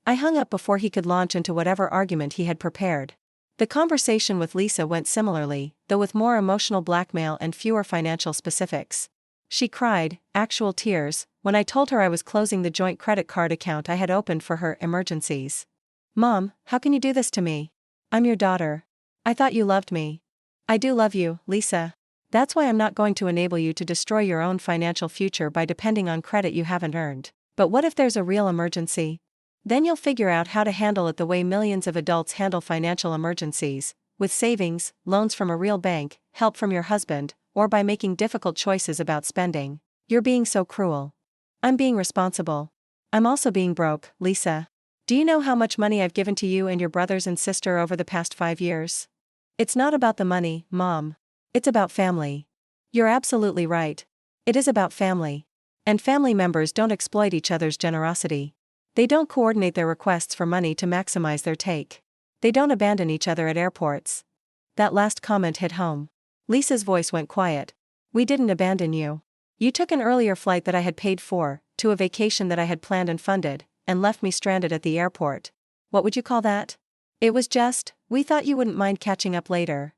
I hung up before he could launch into whatever argument he had prepared. The conversation with Lisa went similarly, though with more emotional blackmail and fewer financial specifics. She cried, actual tears, when I told her I was closing the joint credit card account I had opened for her emergencies. Mom, how can you do this to me? I'm your daughter. I thought you loved me. I do love you, Lisa. That's why I'm not going to enable you to destroy your own financial future by depending on credit you haven't earned. But what if there's a real emergency? Then you'll figure out how to handle it the way millions of adults handle financial emergencies, with savings, loans from a real bank, help from your husband, or by making difficult choices about spending. You're being so cruel. I'm being responsible. I'm also being broke, Lisa. Do you know how much money I've given to you and your brothers and sister over the past 5 years? It's not about the money, Mom. It's about family. You're absolutely right. It is about family. And family members don't exploit each other's generosity. They don't coordinate their requests for money to maximize their take. They don't abandon each other at airports. That last comment hit home. Lisa's voice went quiet. We didn't abandon you. You took an earlier flight that I had paid for, to a vacation that I had planned and funded, and left me stranded at the airport. What would you call that? It was just, we thought you wouldn't mind catching up later.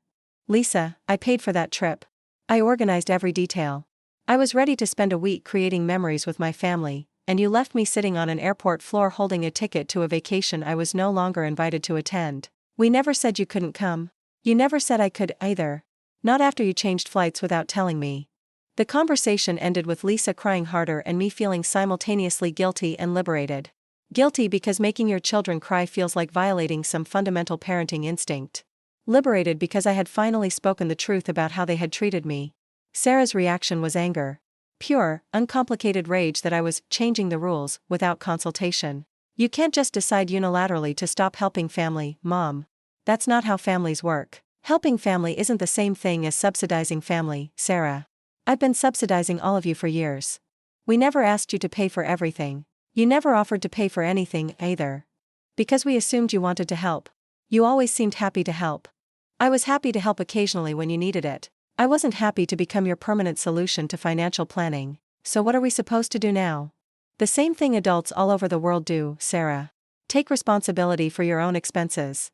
Lisa, I paid for that trip. I organized every detail. I was ready to spend a week creating memories with my family, and you left me sitting on an airport floor holding a ticket to a vacation I was no longer invited to attend. We never said you couldn't come. You never said I could, either. Not after you changed flights without telling me. The conversation ended with Lisa crying harder and me feeling simultaneously guilty and liberated. Guilty because making your children cry feels like violating some fundamental parenting instinct. Liberated because I had finally spoken the truth about how they had treated me. Sarah's reaction was anger. Pure, uncomplicated rage that I was changing the rules without consultation. You can't just decide unilaterally to stop helping family, Mom. That's not how families work. Helping family isn't the same thing as subsidizing family, Sarah. I've been subsidizing all of you for years. We never asked you to pay for everything. You never offered to pay for anything, either. Because we assumed you wanted to help. You always seemed happy to help. I was happy to help occasionally when you needed it. I wasn't happy to become your permanent solution to financial planning. So what are we supposed to do now? The same thing adults all over the world do, Sarah. Take responsibility for your own expenses.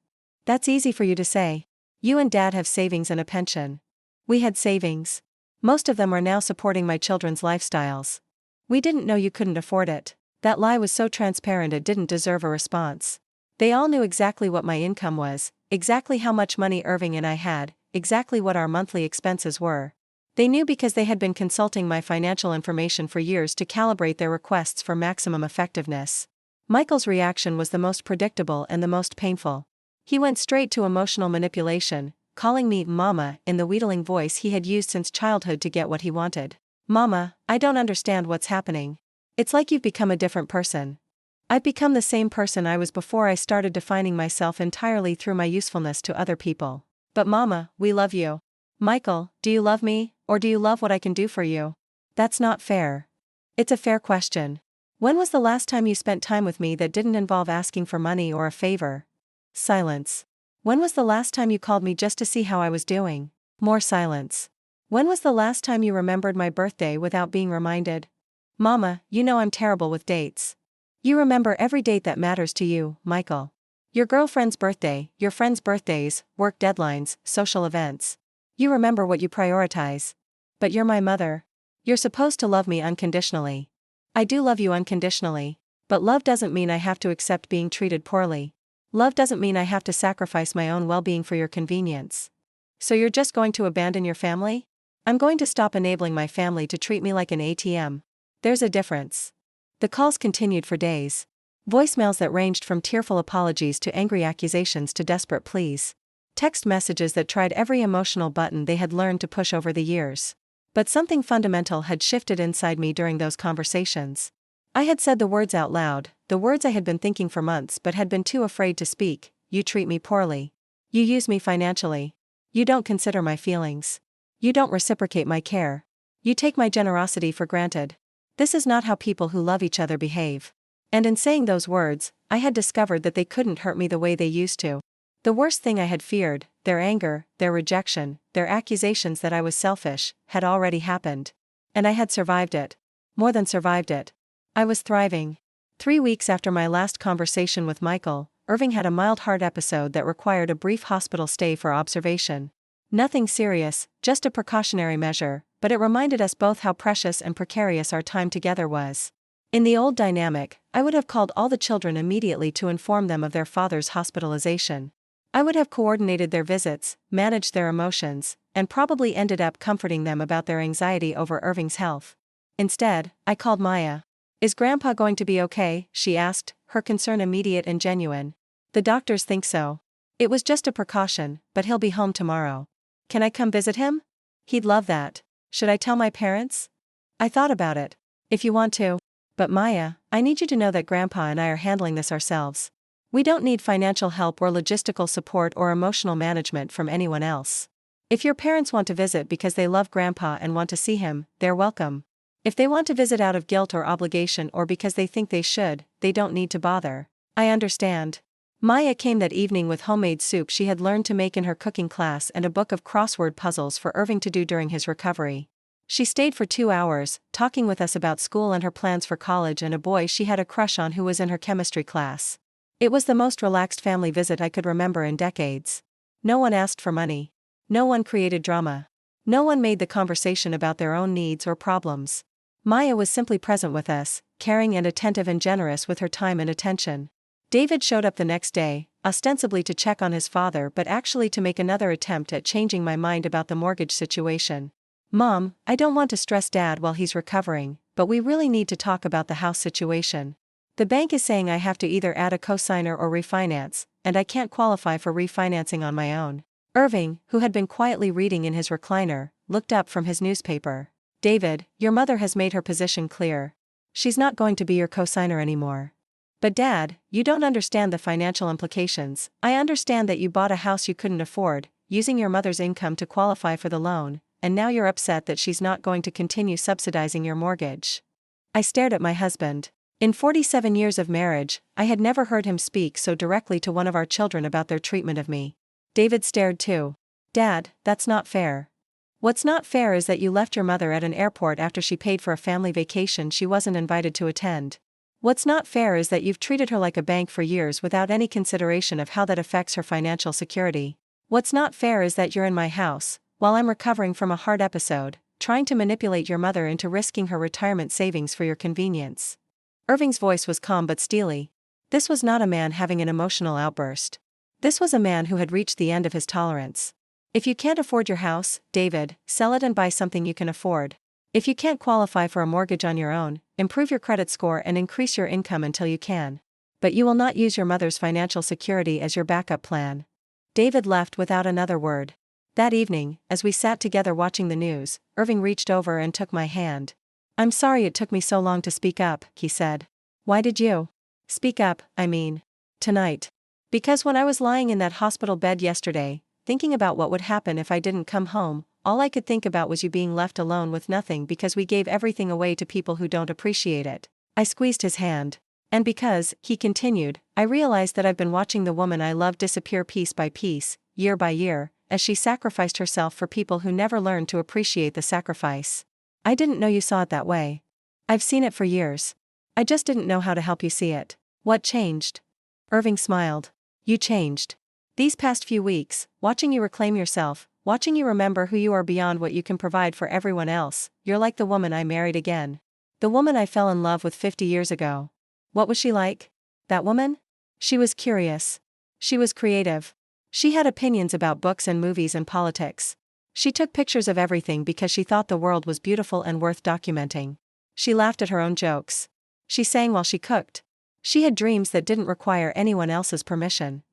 That's easy for you to say. You and Dad have savings and a pension. We had savings. Most of them are now supporting my children's lifestyles. We didn't know you couldn't afford it. That lie was so transparent it didn't deserve a response. They all knew exactly what my income was, exactly how much money Irving and I had, exactly what our monthly expenses were. They knew because they had been consulting my financial information for years to calibrate their requests for maximum effectiveness. Michael's reaction was the most predictable and the most painful. He went straight to emotional manipulation, calling me Mama in the wheedling voice he had used since childhood to get what he wanted. Mama, I don't understand what's happening. It's like you've become a different person. I've become the same person I was before I started defining myself entirely through my usefulness to other people. But Mama, we love you. Michael, do you love me, or do you love what I can do for you? That's not fair. It's a fair question. When was the last time you spent time with me that didn't involve asking for money or a favor? Silence. When was the last time you called me just to see how I was doing? More silence. When was the last time you remembered my birthday without being reminded? Mama, you know I'm terrible with dates. You remember every date that matters to you, Michael. Your girlfriend's birthday, your friends' birthdays, work deadlines, social events. You remember what you prioritize. But you're my mother. You're supposed to love me unconditionally. I do love you unconditionally, but love doesn't mean I have to accept being treated poorly. Love doesn't mean I have to sacrifice my own well-being for your convenience. So you're just going to abandon your family? I'm going to stop enabling my family to treat me like an ATM. There's a difference. The calls continued for days. Voicemails that ranged from tearful apologies to angry accusations to desperate pleas. Text messages that tried every emotional button they had learned to push over the years. But something fundamental had shifted inside me during those conversations. I had said the words out loud, the words I had been thinking for months but had been too afraid to speak. You treat me poorly. You use me financially. You don't consider my feelings. You don't reciprocate my care. You take my generosity for granted. This is not how people who love each other behave. And in saying those words, I had discovered that they couldn't hurt me the way they used to. The worst thing I had feared, their anger, their rejection, their accusations that I was selfish, had already happened. And I had survived it. More than survived it. I was thriving. 3 weeks after my last conversation with Michael, Irving had a mild heart episode that required a brief hospital stay for observation. Nothing serious, just a precautionary measure, but it reminded us both how precious and precarious our time together was. In the old dynamic, I would have called all the children immediately to inform them of their father's hospitalization. I would have coordinated their visits, managed their emotions, and probably ended up comforting them about their anxiety over Irving's health. Instead, I called Maya. Is Grandpa going to be okay? She asked, her concern immediate and genuine. The doctors think so. It was just a precaution, but he'll be home tomorrow. Can I come visit him? He'd love that. Should I tell my parents? I thought about it. If you want to. But Maya, I need you to know that Grandpa and I are handling this ourselves. We don't need financial help or logistical support or emotional management from anyone else. If your parents want to visit because they love Grandpa and want to see him, they're welcome. If they want to visit out of guilt or obligation or because they think they should, they don't need to bother. I understand. Maya came that evening with homemade soup she had learned to make in her cooking class and a book of crossword puzzles for Irving to do during his recovery. She stayed for 2 hours, talking with us about school and her plans for college and a boy she had a crush on who was in her chemistry class. It was the most relaxed family visit I could remember in decades. No one asked for money. No one created drama. No one made the conversation about their own needs or problems. Maya was simply present with us, caring and attentive and generous with her time and attention. David showed up the next day, ostensibly to check on his father but actually to make another attempt at changing my mind about the mortgage situation. Mom, I don't want to stress Dad while he's recovering, but we really need to talk about the house situation. The bank is saying I have to either add a cosigner or refinance, and I can't qualify for refinancing on my own. Irving, who had been quietly reading in his recliner, looked up from his newspaper. David, your mother has made her position clear. She's not going to be your cosigner anymore. But Dad, you don't understand the financial implications. I understand that you bought a house you couldn't afford, using your mother's income to qualify for the loan, and now you're upset that she's not going to continue subsidizing your mortgage. I stared at my husband. In 47 years of marriage, I had never heard him speak so directly to one of our children about their treatment of me. David stared too. Dad, that's not fair. What's not fair is that you left your mother at an airport after she paid for a family vacation she wasn't invited to attend. What's not fair is that you've treated her like a bank for years without any consideration of how that affects her financial security. What's not fair is that you're in my house, while I'm recovering from a heart episode, trying to manipulate your mother into risking her retirement savings for your convenience. Irving's voice was calm but steely. This was not a man having an emotional outburst. This was a man who had reached the end of his tolerance. If you can't afford your house, David, sell it and buy something you can afford. If you can't qualify for a mortgage on your own, improve your credit score and increase your income until you can. But you will not use your mother's financial security as your backup plan. David left without another word. That evening, as we sat together watching the news, Irving reached over and took my hand. "I'm sorry it took me so long to speak up," he said. "Why did you speak up, I mean, tonight?" "Because when I was lying in that hospital bed yesterday, thinking about what would happen if I didn't come home, all I could think about was you being left alone with nothing because we gave everything away to people who don't appreciate it." I squeezed his hand. "And because," he continued, "I realized that I've been watching the woman I love disappear piece by piece, year by year, as she sacrificed herself for people who never learned to appreciate the sacrifice." "I didn't know you saw it that way." "I've seen it for years. I just didn't know how to help you see it." "What changed?" Irving smiled. "You changed. These past few weeks, watching you reclaim yourself, watching you remember who you are beyond what you can provide for everyone else, you're like the woman I married again. The woman I fell in love with 50 years ago." "What was she like?" "That woman? She was curious. She was creative. She had opinions about books and movies and politics. She took pictures of everything because she thought the world was beautiful and worth documenting. She laughed at her own jokes. She sang while she cooked. She had dreams that didn't require anyone else's permission."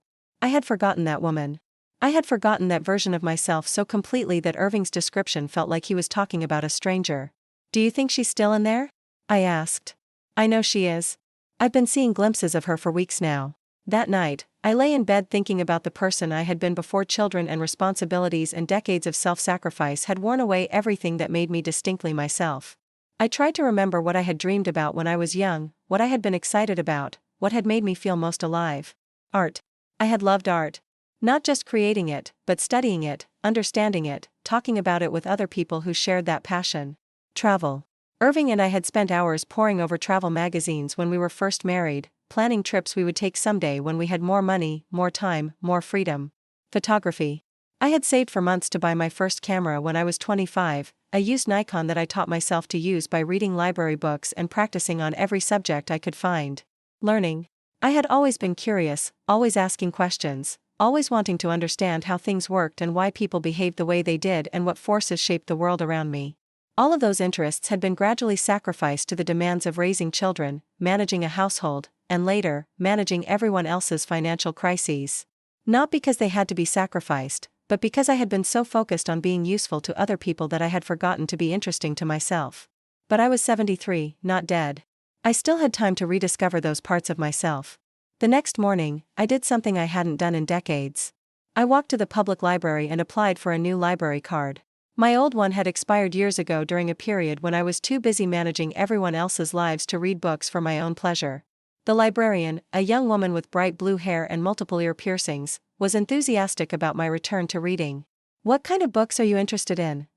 I had forgotten that woman. I had forgotten that version of myself so completely that Irving's description felt like he was talking about a stranger. "Do you think she's still in there?" I asked. "I know she is. I've been seeing glimpses of her for weeks now." That night, I lay in bed thinking about the person I had been before children and responsibilities and decades of self-sacrifice had worn away everything that made me distinctly myself. I tried to remember what I had dreamed about when I was young, what I had been excited about, what had made me feel most alive. Art. I had loved art. Not just creating it, but studying it, understanding it, talking about it with other people who shared that passion. Travel. Irving and I had spent hours poring over travel magazines when we were first married, planning trips we would take someday when we had more money, more time, more freedom. Photography. I had saved for months to buy my first camera when I was 25, a used Nikon that I taught myself to use by reading library books and practicing on every subject I could find. Learning. I had always been curious, always asking questions, always wanting to understand how things worked and why people behaved the way they did and what forces shaped the world around me. All of those interests had been gradually sacrificed to the demands of raising children, managing a household, and later, managing everyone else's financial crises. Not because they had to be sacrificed, but because I had been so focused on being useful to other people that I had forgotten to be interesting to myself. But I was 73, not dead. I still had time to rediscover those parts of myself. The next morning, I did something I hadn't done in decades. I walked to the public library and applied for a new library card. My old one had expired years ago during a period when I was too busy managing everyone else's lives to read books for my own pleasure. The librarian, a young woman with bright blue hair and multiple ear piercings, was enthusiastic about my return to reading. "What kind of books are you interested in?"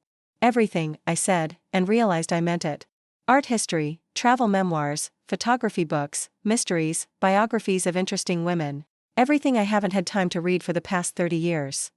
"Everything," I said, and realized I meant it. Art history, travel memoirs, photography books, mysteries, biographies of interesting women. Everything I haven't had time to read for the past 30 years.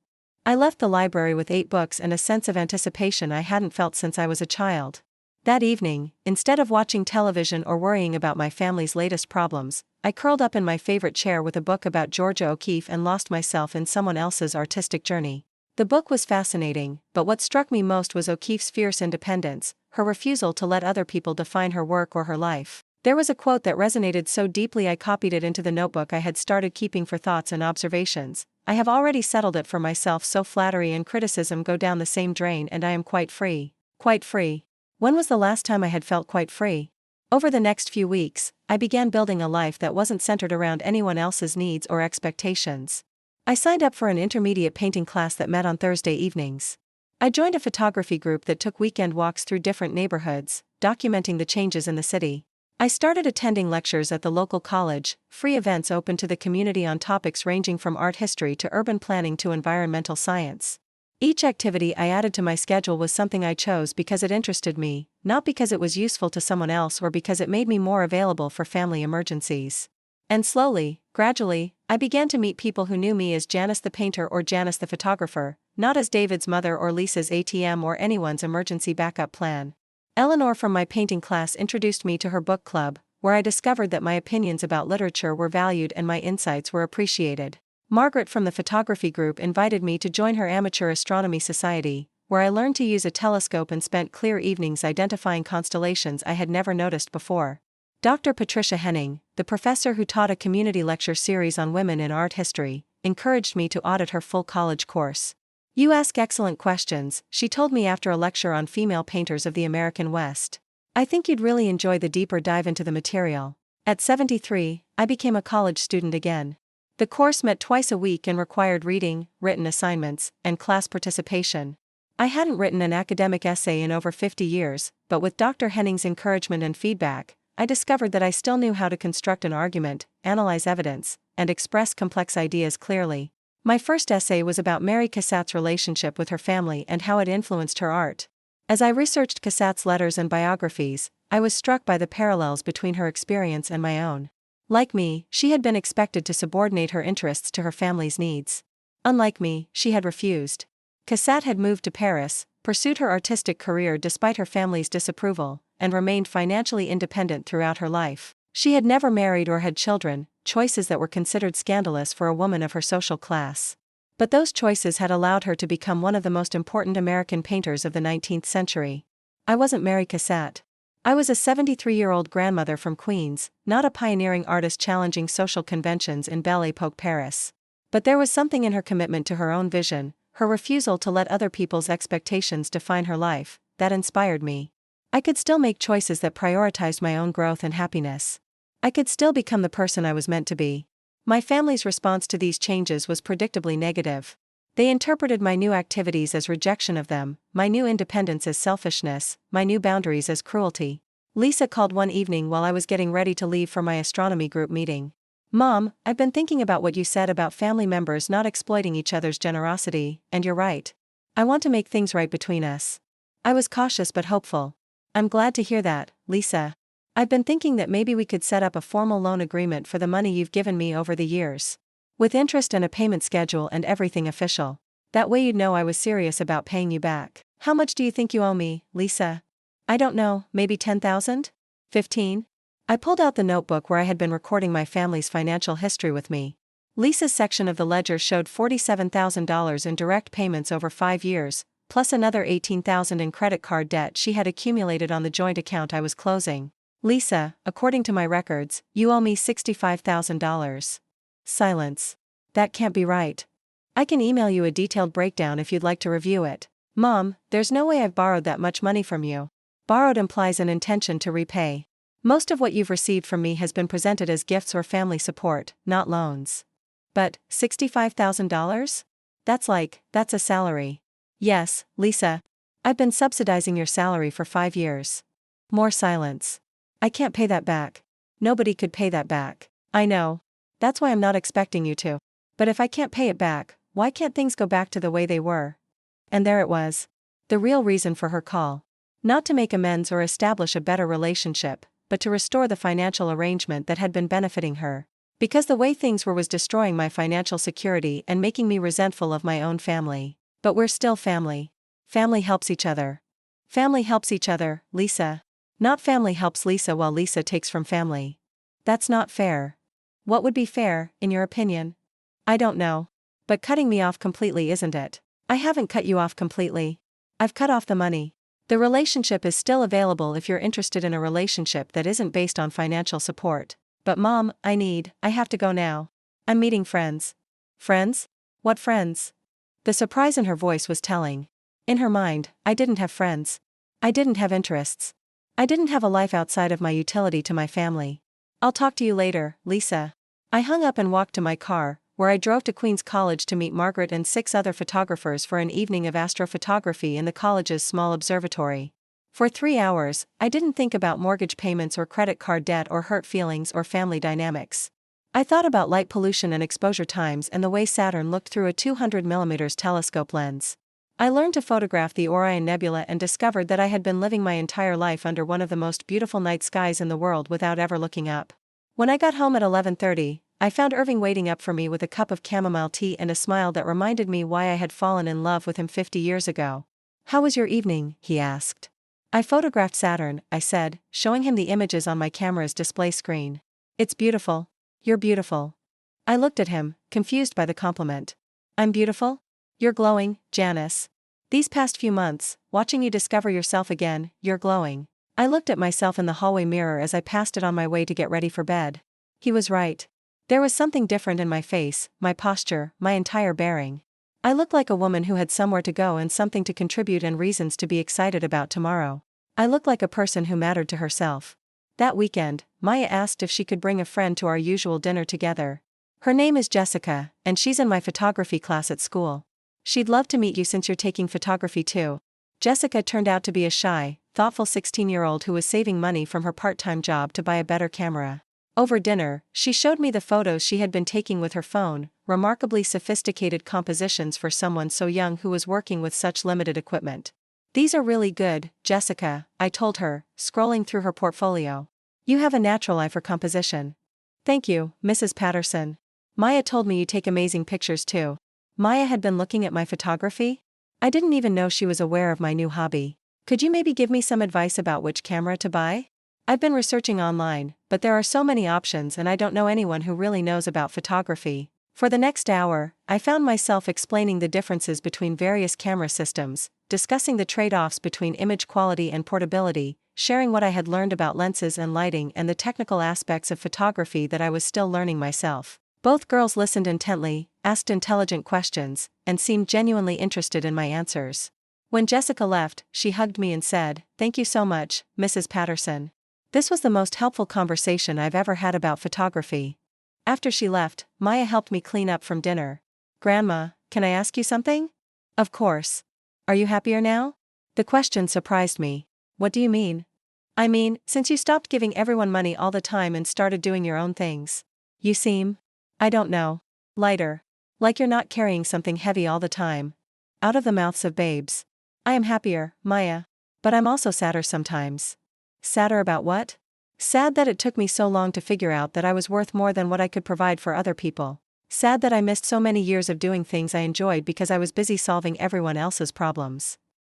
I left the library with 8 books and a sense of anticipation I hadn't felt since I was a child. That evening, instead of watching television or worrying about my family's latest problems, I curled up in my favorite chair with a book about Georgia O'Keeffe and lost myself in someone else's artistic journey. The book was fascinating, but what struck me most was O'Keeffe's fierce independence, her refusal to let other people define her work or her life. There was a quote that resonated so deeply I copied it into the notebook I had started keeping for thoughts and observations. "I have already settled it for myself, so flattery and criticism go down the same drain and I am quite free." Quite free. When was the last time I had felt quite free? Over the next few weeks, I began building a life that wasn't centered around anyone else's needs or expectations. I signed up for an intermediate painting class that met on Thursday evenings. I joined a photography group that took weekend walks through different neighborhoods, documenting the changes in the city. I started attending lectures at the local college, free events open to the community on topics ranging from art history to urban planning to environmental science. Each activity I added to my schedule was something I chose because it interested me, not because it was useful to someone else or because it made me more available for family emergencies. And slowly, gradually, I began to meet people who knew me as Janice the painter or Janice the photographer, not as David's mother or Lisa's ATM or anyone's emergency backup plan. Eleanor from my painting class introduced me to her book club, where I discovered that my opinions about literature were valued and my insights were appreciated. Margaret from the photography group invited me to join her amateur astronomy society, where I learned to use a telescope and spent clear evenings identifying constellations I had never noticed before. Dr. Patricia Henning, the professor who taught a community lecture series on women in art history, encouraged me to audit her full college course. You ask excellent questions, she told me after a lecture on female painters of the American West. I think you'd really enjoy the deeper dive into the material. At 73, I became a college student again. The course met twice a week and required reading, written assignments, and class participation. I hadn't written an academic essay in over 50 years, but with Dr. Henning's encouragement and feedback, I discovered that I still knew how to construct an argument, analyze evidence, and express complex ideas clearly. My first essay was about Mary Cassatt's relationship with her family and how it influenced her art. As I researched Cassatt's letters and biographies, I was struck by the parallels between her experience and my own. Like me, she had been expected to subordinate her interests to her family's needs. Unlike me, she had refused. Cassatt had moved to Paris, pursued her artistic career despite her family's disapproval, and remained financially independent throughout her life. She had never married or had children, choices that were considered scandalous for a woman of her social class. But those choices had allowed her to become one of the most important American painters of the 19th century. I wasn't Mary Cassatt. I was a 73-year-old grandmother from Queens, not a pioneering artist challenging social conventions in Belle Époque Paris. But there was something in her commitment to her own vision, her refusal to let other people's expectations define her life, that inspired me. I could still make choices that prioritized my own growth and happiness. I could still become the person I was meant to be. My family's response to these changes was predictably negative. They interpreted my new activities as rejection of them, my new independence as selfishness, my new boundaries as cruelty. Lisa called one evening while I was getting ready to leave for my astronomy group meeting. "Mom, I've been thinking about what you said about family members not exploiting each other's generosity, and you're right. I want to make things right between us." I was cautious but hopeful. "I'm glad to hear that, Lisa. I've been thinking that maybe we could set up a formal loan agreement for the money you've given me over the years. With interest and a payment schedule and everything official. That way you'd know I was serious about paying you back." "How much do you think you owe me, Lisa?" "I don't know, maybe 10,000? 15? I pulled out the notebook where I had been recording my family's financial history with me. Lisa's section of the ledger showed $47,000 in direct payments over 5 years, plus another $18,000 in credit card debt she had accumulated on the joint account I was closing. "Lisa, according to my records, you owe me $65,000. Silence. "That can't be right. I can email you a detailed breakdown if you'd like to review it." "Mom, there's no way I've borrowed that much money from you." Borrowed implies an intention to repay. Most of what you've received from me has been presented as gifts or family support, not loans. "But, $65,000? That's a salary." "Yes, Lisa. I've been subsidizing your salary for 5 years. More silence. "I can't pay that back. Nobody could pay that back." "I know. That's why I'm not expecting you to. But if I can't pay it back, why can't things go back to the way they were?" And there it was. The real reason for her call. Not to make amends or establish a better relationship, but to restore the financial arrangement that had been benefiting her. Because the way things were was destroying my financial security and making me resentful of my own family. But we're still family. Family helps each other. Family helps each other, Lisa. Not family helps Lisa while Lisa takes from family. That's not fair. What would be fair, in your opinion? I don't know. But cutting me off completely isn't it? I haven't cut you off completely. I've cut off the money. The relationship is still available if you're interested in a relationship that isn't based on financial support. But Mom, I have to go now. I'm meeting friends." "Friends? What friends?" The surprise in her voice was telling. In her mind, I didn't have friends. I didn't have interests. I didn't have a life outside of my utility to my family. "I'll talk to you later, Lisa." I hung up and walked to my car, where I drove to Queens College to meet Margaret and 6 other photographers for an evening of astrophotography in the college's small observatory. For 3 hours, I didn't think about mortgage payments or credit card debt or hurt feelings or family dynamics. I thought about light pollution and exposure times and the way Saturn looked through a 200mm telescope lens. I learned to photograph the Orion Nebula and discovered that I had been living my entire life under one of the most beautiful night skies in the world without ever looking up. When I got home at 11:30, I found Irving waiting up for me with a cup of chamomile tea and a smile that reminded me why I had fallen in love with him 50 years ago. "How was your evening?" he asked. "I photographed Saturn," I said, showing him the images on my camera's display screen. "It's beautiful. You're beautiful." I looked at him, confused by the compliment. "I'm beautiful? You're glowing, Janice. These past few months, watching you discover yourself again, you're glowing." I looked at myself in the hallway mirror as I passed it on my way to get ready for bed. He was right. There was something different in my face, my posture, my entire bearing. I looked like a woman who had somewhere to go and something to contribute and reasons to be excited about tomorrow. I looked like a person who mattered to herself. That weekend, Maya asked if she could bring a friend to our usual dinner together. Her name is Jessica, and she's in my photography class at school. She'd love to meet you since you're taking photography too. Jessica turned out to be a shy, thoughtful 16-year-old who was saving money from her part-time job to buy a better camera. Over dinner, she showed me the photos she had been taking with her phone, remarkably sophisticated compositions for someone so young who was working with such limited equipment. These are really good, Jessica, I told her, scrolling through her portfolio. You have a natural eye for composition. Thank you, Mrs. Patterson. Maya told me you take amazing pictures too. Maya had been looking at my photography? I didn't even know she was aware of my new hobby. Could you maybe give me some advice about which camera to buy? I've been researching online, but there are so many options and I don't know anyone who really knows about photography. For the next hour, I found myself explaining the differences between various camera systems, discussing the trade-offs between image quality and portability, sharing what I had learned about lenses and lighting and the technical aspects of photography that I was still learning myself. Both girls listened intently, asked intelligent questions, and seemed genuinely interested in my answers. When Jessica left, she hugged me and said, "Thank you so much, Mrs. Patterson. This was the most helpful conversation I've ever had about photography." After she left, Maya helped me clean up from dinner. "Grandma, can I ask you something?" "Of course. Are you happier now?" The question surprised me. "What do you mean?" "I mean, since you stopped giving everyone money all the time and started doing your own things. You seem, I don't know, lighter. Like you're not carrying something heavy all the time." Out of the mouths of babes. "I am happier, Maya. But I'm also sadder sometimes." "Sadder about what?" "Sad that it took me so long to figure out that I was worth more than what I could provide for other people. Sad that I missed so many years of doing things I enjoyed because I was busy solving everyone else's problems."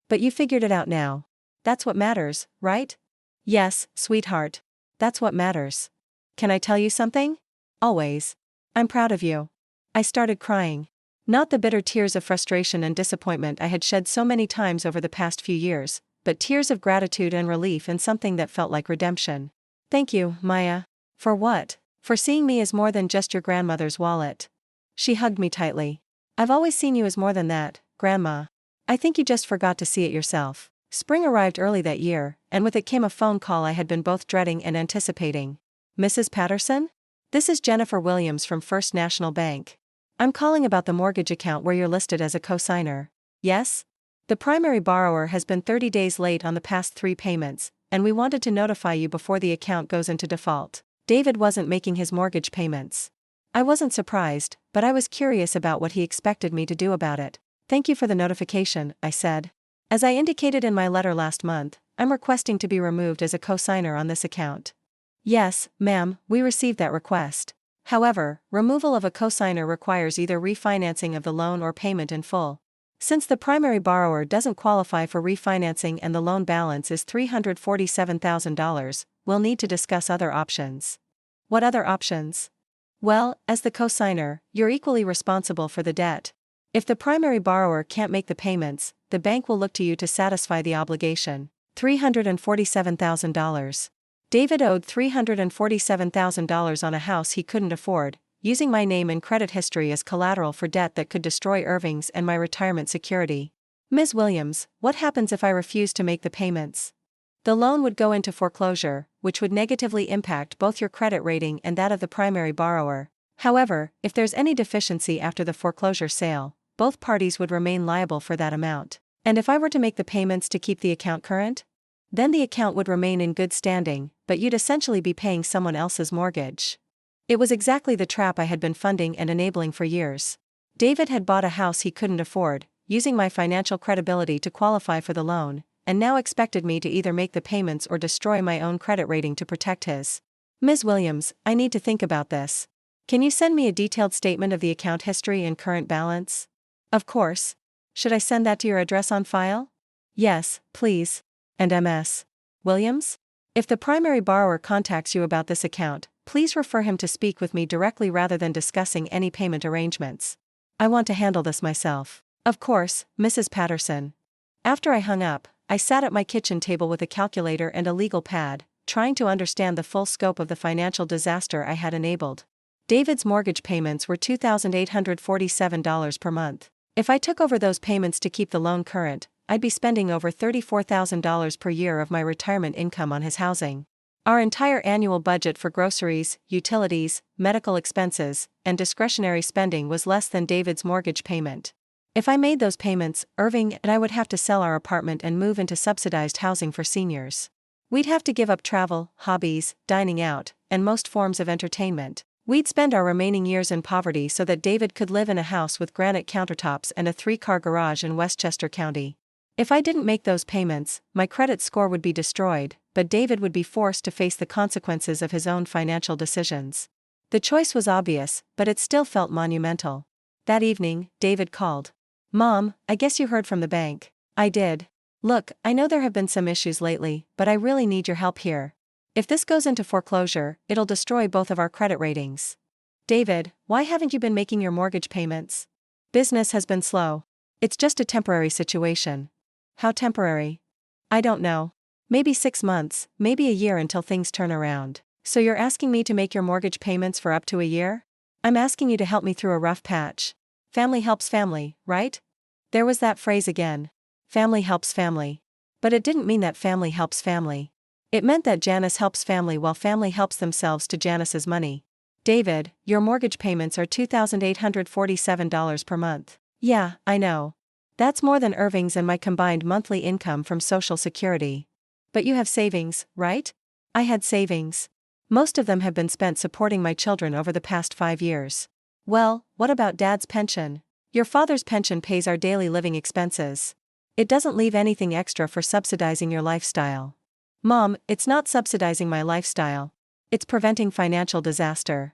"But you figured it out now. That's what matters, right?" "Yes, sweetheart. That's what matters. Can I tell you something?" "Always. I'm proud of you." I started crying. Not the bitter tears of frustration and disappointment I had shed so many times over the past few years, but tears of gratitude and relief and something that felt like redemption. "Thank you, Maya." "For what?" "For seeing me as more than just your grandmother's wallet." She hugged me tightly. "I've always seen you as more than that, Grandma. I think you just forgot to see it yourself." Spring arrived early that year, and with it came a phone call I had been both dreading and anticipating. "Mrs. Patterson? This is Jennifer Williams from First National Bank. I'm calling about the mortgage account where you're listed as a co-signer." "Yes?" "The primary borrower has been 30 days late on the past 3 payments, and we wanted to notify you before the account goes into default. David wasn't making his mortgage payments." I wasn't surprised, but I was curious about what he expected me to do about it. "Thank you for the notification," I said. "As I indicated in my letter last month, I'm requesting to be removed as a co-signer on this account." "Yes, ma'am, we received that request. However, removal of a co-signer requires either refinancing of the loan or payment in full. Since the primary borrower doesn't qualify for refinancing and the loan balance is $347,000, we'll need to discuss other options." "What other options?" "Well, as the co-signer, you're equally responsible for the debt. If the primary borrower can't make the payments, the bank will look to you to satisfy the obligation." $347,000. David owed $347,000 on a house he couldn't afford, using my name and credit history as collateral for debt that could destroy Irving's and my retirement security. "Ms. Williams, what happens if I refuse to make the payments?" "The loan would go into foreclosure, which would negatively impact both your credit rating and that of the primary borrower. However, if there's any deficiency after the foreclosure sale, both parties would remain liable for that amount. And if I were to make the payments to keep the account current? Then the account would remain in good standing, but you'd essentially be paying someone else's mortgage." It was exactly the trap I had been funding and enabling for years. David had bought a house he couldn't afford, using my financial credibility to qualify for the loan, and now expected me to either make the payments or destroy my own credit rating to protect his. "Ms. Williams, I need to think about this. Can you send me a detailed statement of the account history and current balance?" "Of course. Should I send that to your address on file?" "Yes, please. And MS. Williams? If the primary borrower contacts you about this account, please refer him to speak with me directly rather than discussing any payment arrangements. I want to handle this myself." "Of course, Mrs. Patterson." After I hung up, I sat at my kitchen table with a calculator and a legal pad, trying to understand the full scope of the financial disaster I had enabled. David's mortgage payments were $2,847 per month. If I took over those payments to keep the loan current, I'd be spending over $34,000 per year of my retirement income on his housing. Our entire annual budget for groceries, utilities, medical expenses, and discretionary spending was less than David's mortgage payment. If I made those payments, Irving and I would have to sell our apartment and move into subsidized housing for seniors. We'd have to give up travel, hobbies, dining out, and most forms of entertainment. We'd spend our remaining years in poverty so that David could live in a house with granite countertops and a 3-car garage in Westchester County. If I didn't make those payments, my credit score would be destroyed, but David would be forced to face the consequences of his own financial decisions. The choice was obvious, but it still felt monumental. That evening, David called. "Mom, I guess you heard from the bank." "I did. Look, I know there have been some issues lately, but I really need your help here. If this goes into foreclosure, it'll destroy both of our credit ratings." "David, why haven't you been making your mortgage payments?" "Business has been slow. It's just a temporary situation." "How temporary?" "I don't know. Maybe 6 months, maybe a year until things turn around." "So you're asking me to make your mortgage payments for up to a year?" "I'm asking you to help me through a rough patch. Family helps family, right?" There was that phrase again. Family helps family. But it didn't mean that family helps family. It meant that Janice helps family while family helps themselves to Janice's money. "David, your mortgage payments are $2,847 per month." "Yeah, I know. That's more than Irving's and my combined monthly income from Social Security." "But you have savings, right?" "I had savings. Most of them have been spent supporting my children over the past 5 years." "Well, what about Dad's pension?" "Your father's pension pays our daily living expenses. It doesn't leave anything extra for subsidizing your lifestyle." "Mom, it's not subsidizing my lifestyle. It's preventing financial disaster."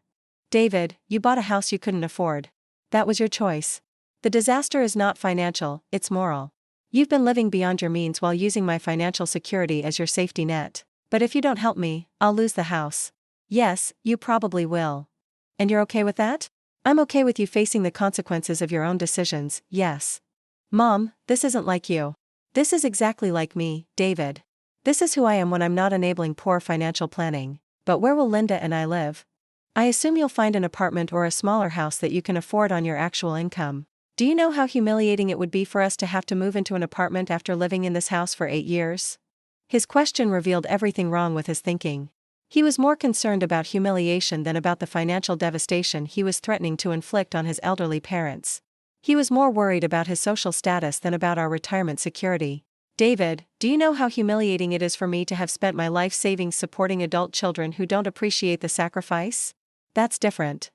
"David, you bought a house you couldn't afford. That was your choice. The disaster is not financial, it's moral. You've been living beyond your means while using my financial security as your safety net. But if you don't help me, I'll lose the house." "Yes, you probably will. And you're okay with that?" "I'm okay with you facing the consequences of your own decisions, yes." "Mom, this isn't like you. This is exactly like me, David. This is who I am when I'm not enabling poor financial planning. But where will Linda and I live?" "I assume you'll find an apartment or a smaller house that you can afford on your actual income. Do you know how humiliating it would be for us to have to move into an apartment after living in this house for 8 years? His question revealed everything wrong with his thinking. He was more concerned about humiliation than about the financial devastation he was threatening to inflict on his elderly parents. He was more worried about his social status than about our retirement security. "David, do you know how humiliating it is for me to have spent my life savings supporting adult children who don't appreciate the sacrifice?" "That's different."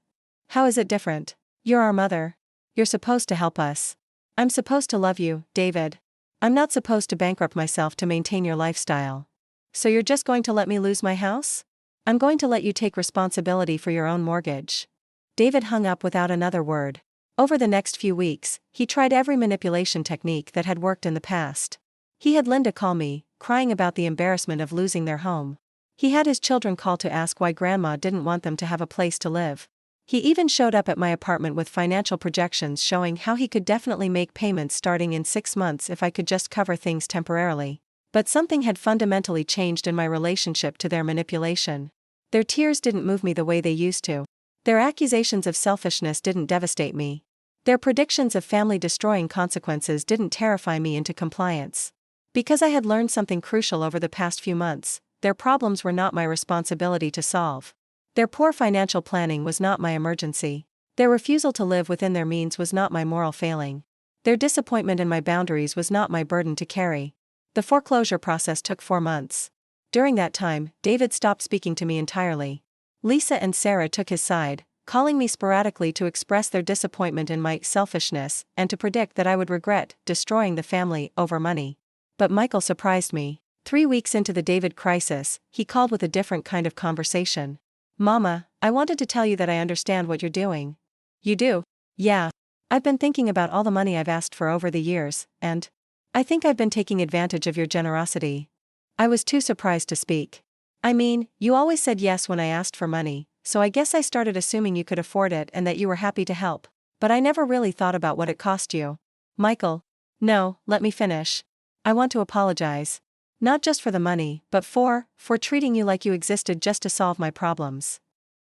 "How is it different?" "You're our mother. You're supposed to help us. I'm supposed to love you, David. I'm not supposed to bankrupt myself to maintain your lifestyle." "So you're just going to let me lose my house?" "I'm going to let you take responsibility for your own mortgage." David hung up without another word. Over the next few weeks, he tried every manipulation technique that had worked in the past. He had Linda call me, crying about the embarrassment of losing their home. He had his children call to ask why Grandma didn't want them to have a place to live. He even showed up at my apartment with financial projections showing how he could definitely make payments starting in 6 months if I could just cover things temporarily. But something had fundamentally changed in my relationship to their manipulation. Their tears didn't move me the way they used to. Their accusations of selfishness didn't devastate me. Their predictions of family-destroying consequences didn't terrify me into compliance. Because I had learned something crucial over the past few months, their problems were not my responsibility to solve. Their poor financial planning was not my emergency. Their refusal to live within their means was not my moral failing. Their disappointment in my boundaries was not my burden to carry. The foreclosure process took 4 months. During that time, David stopped speaking to me entirely. Lisa and Sarah took his side, calling me sporadically to express their disappointment in my selfishness and to predict that I would regret destroying the family over money. But Michael surprised me. 3 weeks into the David crisis, he called with a different kind of conversation. "Mama, I wanted to tell you that I understand what you're doing." "You do?" "Yeah. I've been thinking about all the money I've asked for over the years, and I think I've been taking advantage of your generosity." I was too surprised to speak. "I mean, you always said yes when I asked for money, so I guess I started assuming you could afford it and that you were happy to help. But I never really thought about what it cost you." "Michael." "No, let me finish. I want to apologize. Not just for the money, but for treating you like you existed just to solve my problems."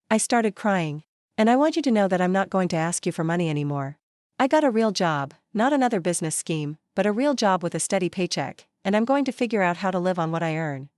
I started crying. "And I want you to know that I'm not going to ask you for money anymore. I got a real job, not another business scheme, but a real job with a steady paycheck, and I'm going to figure out how to live on what I earn.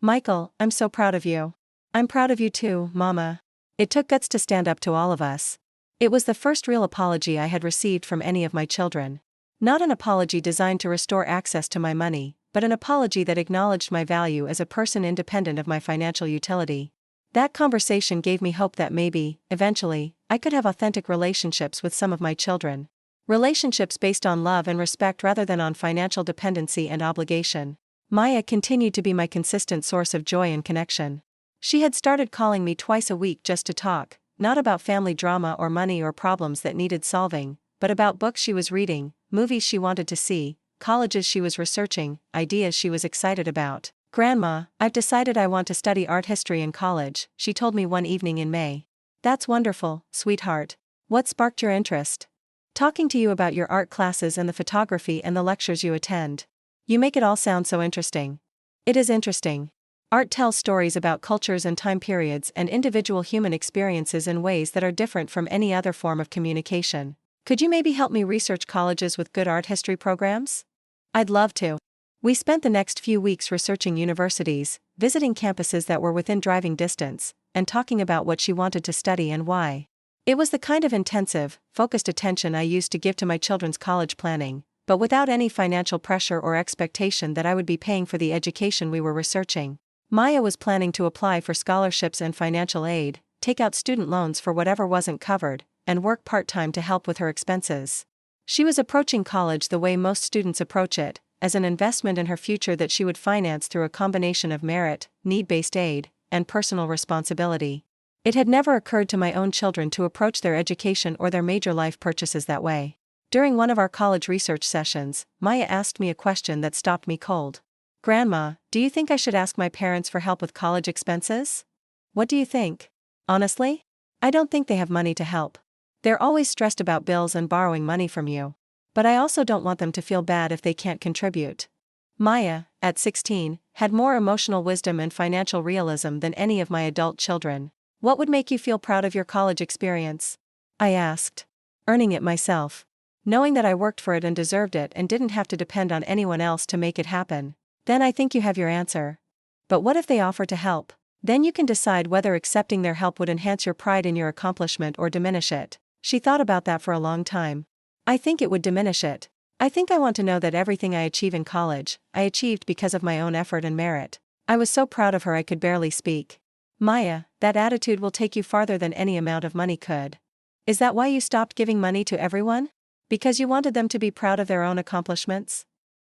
Michael, I'm so proud of you. I'm proud of you too, Mama. It took guts to stand up to all of us. It was the first real apology I had received from any of my children. Not an apology designed to restore access to my money, but an apology that acknowledged my value as a person independent of my financial utility. That conversation gave me hope that maybe, eventually, I could have authentic relationships with some of my children. Relationships based on love and respect rather than on financial dependency and obligation. Maya continued to be my consistent source of joy and connection. She had started calling me twice a week just to talk, not about family drama or money or problems that needed solving, but about books she was reading, movies she wanted to see, colleges she was researching, ideas she was excited about. "Grandma, I've decided I want to study art history in college," she told me one evening in May. "That's wonderful, sweetheart. What sparked your interest?" "Talking to you about your art classes and the photography and the lectures you attend. You make it all sound so interesting." It is interesting. Art tells stories about cultures and time periods and individual human experiences in ways that are different from any other form of communication. Could you maybe help me research colleges with good art history programs? I'd love to. We spent the next few weeks researching universities, visiting campuses that were within driving distance, and talking about what she wanted to study and why. It was the kind of intensive, focused attention I used to give to my children's college planning, but without any financial pressure or expectation that I would be paying for the education we were researching. Maya was planning to apply for scholarships and financial aid, take out student loans for whatever wasn't covered, and work part-time to help with her expenses. She was approaching college the way most students approach it, as an investment in her future that she would finance through a combination of merit, need-based aid, and personal responsibility. It had never occurred to my own children to approach their education or their major life purchases that way. During one of our college research sessions, Maya asked me a question that stopped me cold. "Grandma, do you think I should ask my parents for help with college expenses?" "What do you think?" "Honestly? I don't think they have money to help. They're always stressed about bills and borrowing money from you. But I also don't want them to feel bad if they can't contribute." Maya, at 16, had more emotional wisdom and financial realism than any of my adult children. "What would make you feel proud of your college experience?" I asked. "Earning it myself. Knowing that I worked for it and deserved it and didn't have to depend on anyone else to make it happen." "Then I think you have your answer. But what if they offer to help? Then you can decide whether accepting their help would enhance your pride in your accomplishment or diminish it." She thought about that for a long time. "I think it would diminish it. I think I want to know that everything I achieve in college, I achieved because of my own effort and merit." I was so proud of her I could barely speak. "Maya, that attitude will take you farther than any amount of money could. Is that why you stopped giving money to everyone? Because you wanted them to be proud of their own accomplishments?"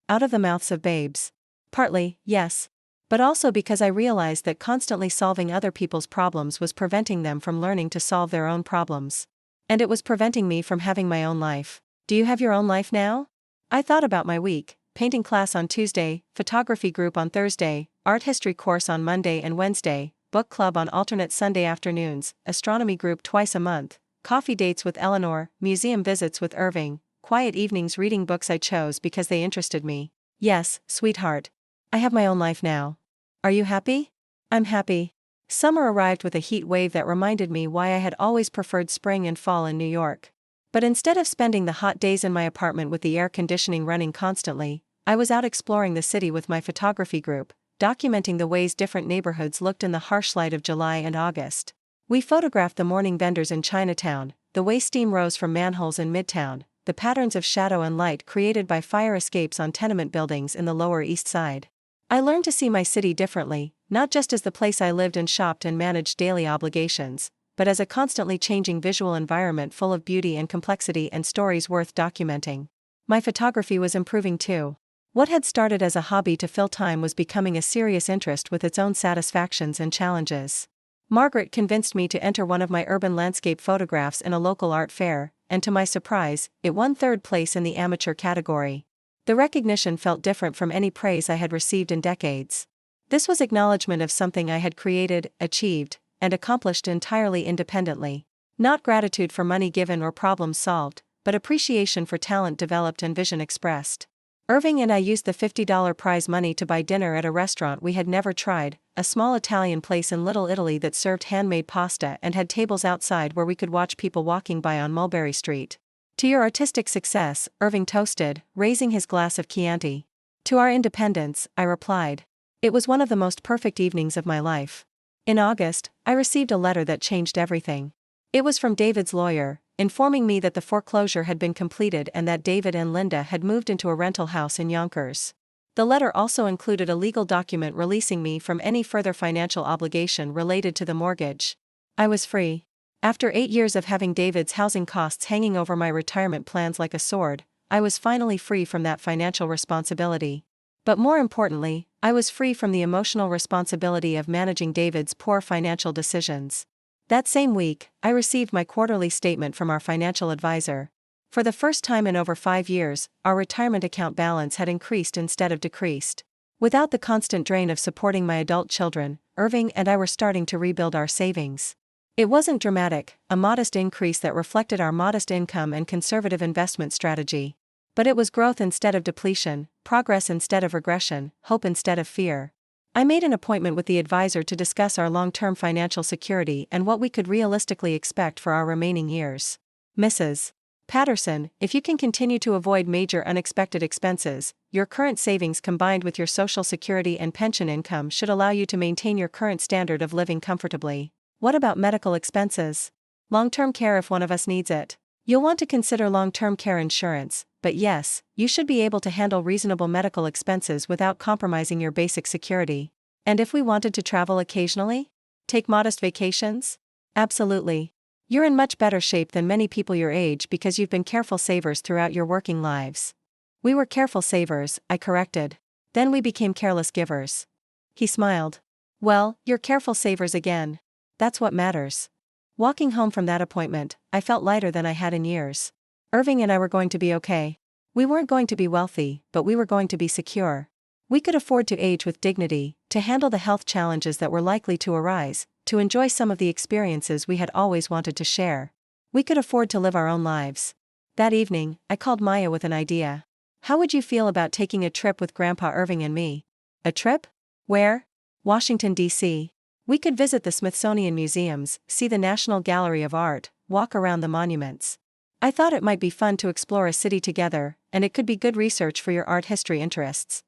Out of the mouths of babes. "Partly, yes. But also because I realized that constantly solving other people's problems was preventing them from learning to solve their own problems. And it was preventing me from having my own life." "Do you have your own life now?" I thought about my week: painting class on Tuesday, photography group on Thursday, art history course on Monday and Wednesday, book club on alternate Sunday afternoons, astronomy group twice a month, coffee dates with Eleanor, museum visits with Irving, quiet evenings reading books I chose because they interested me. "Yes, sweetheart. I have my own life now. Are you happy?" "I'm happy." Summer arrived with a heat wave that reminded me why I had always preferred spring and fall in New York. But instead of spending the hot days in my apartment with the air conditioning running constantly, I was out exploring the city with my photography group, documenting the ways different neighborhoods looked in the harsh light of July and August. We photographed the morning vendors in Chinatown, the way steam rose from manholes in Midtown, the patterns of shadow and light created by fire escapes on tenement buildings in the Lower East Side. I learned to see my city differently, not just as the place I lived and shopped and managed daily obligations, but as a constantly changing visual environment full of beauty and complexity and stories worth documenting. My photography was improving too. What had started as a hobby to fill time was becoming a serious interest with its own satisfactions and challenges. Margaret convinced me to enter one of my urban landscape photographs in a local art fair, and to my surprise, it won third place in the amateur category. The recognition felt different from any praise I had received in decades. This was acknowledgement of something I had created, achieved, and accomplished entirely independently. Not gratitude for money given or problems solved, but appreciation for talent developed and vision expressed. Irving and I used the $50 prize money to buy dinner at a restaurant we had never tried, a small Italian place in Little Italy that served handmade pasta and had tables outside where we could watch people walking by on Mulberry Street. To your artistic success, Irving toasted, raising his glass of Chianti. To our independence, I replied. It was one of the most perfect evenings of my life. In August, I received a letter that changed everything. It was from David's lawyer, informing me that the foreclosure had been completed and that David and Linda had moved into a rental house in Yonkers. The letter also included a legal document releasing me from any further financial obligation related to the mortgage. I was free. After 8 years of having David's housing costs hanging over my retirement plans like a sword, I was finally free from that financial responsibility. But more importantly, I was free from the emotional responsibility of managing David's poor financial decisions. That same week, I received my quarterly statement from our financial advisor. For the first time in over 5 years, our retirement account balance had increased instead of decreased. Without the constant drain of supporting my adult children, Irving and I were starting to rebuild our savings. It wasn't dramatic, a modest increase that reflected our modest income and conservative investment strategy. But it was growth instead of depletion, progress instead of regression, hope instead of fear. I made an appointment with the advisor to discuss our long-term financial security and what we could realistically expect for our remaining years. Mrs. Patterson, if you can continue to avoid major unexpected expenses, your current savings combined with your Social Security and pension income should allow you to maintain your current standard of living comfortably. What about medical expenses? Long-term care if one of us needs it. You'll want to consider long-term care insurance, but yes, you should be able to handle reasonable medical expenses without compromising your basic security. And if we wanted to travel occasionally? Take modest vacations? Absolutely. You're in much better shape than many people your age because you've been careful savers throughout your working lives. We were careful savers, I corrected. Then we became careless givers. He smiled. Well, you're careful savers again. That's what matters. Walking home from that appointment, I felt lighter than I had in years. Irving and I were going to be okay. We weren't going to be wealthy, but we were going to be secure. We could afford to age with dignity, to handle the health challenges that were likely to arise, to enjoy some of the experiences we had always wanted to share. We could afford to live our own lives. That evening, I called Maya with an idea. How would you feel about taking a trip with Grandpa Irving and me? A trip? Where? Washington, D.C. We could visit the Smithsonian Museums, see the National Gallery of Art, walk around the monuments. I thought it might be fun to explore a city together, and it could be good research for your art history interests.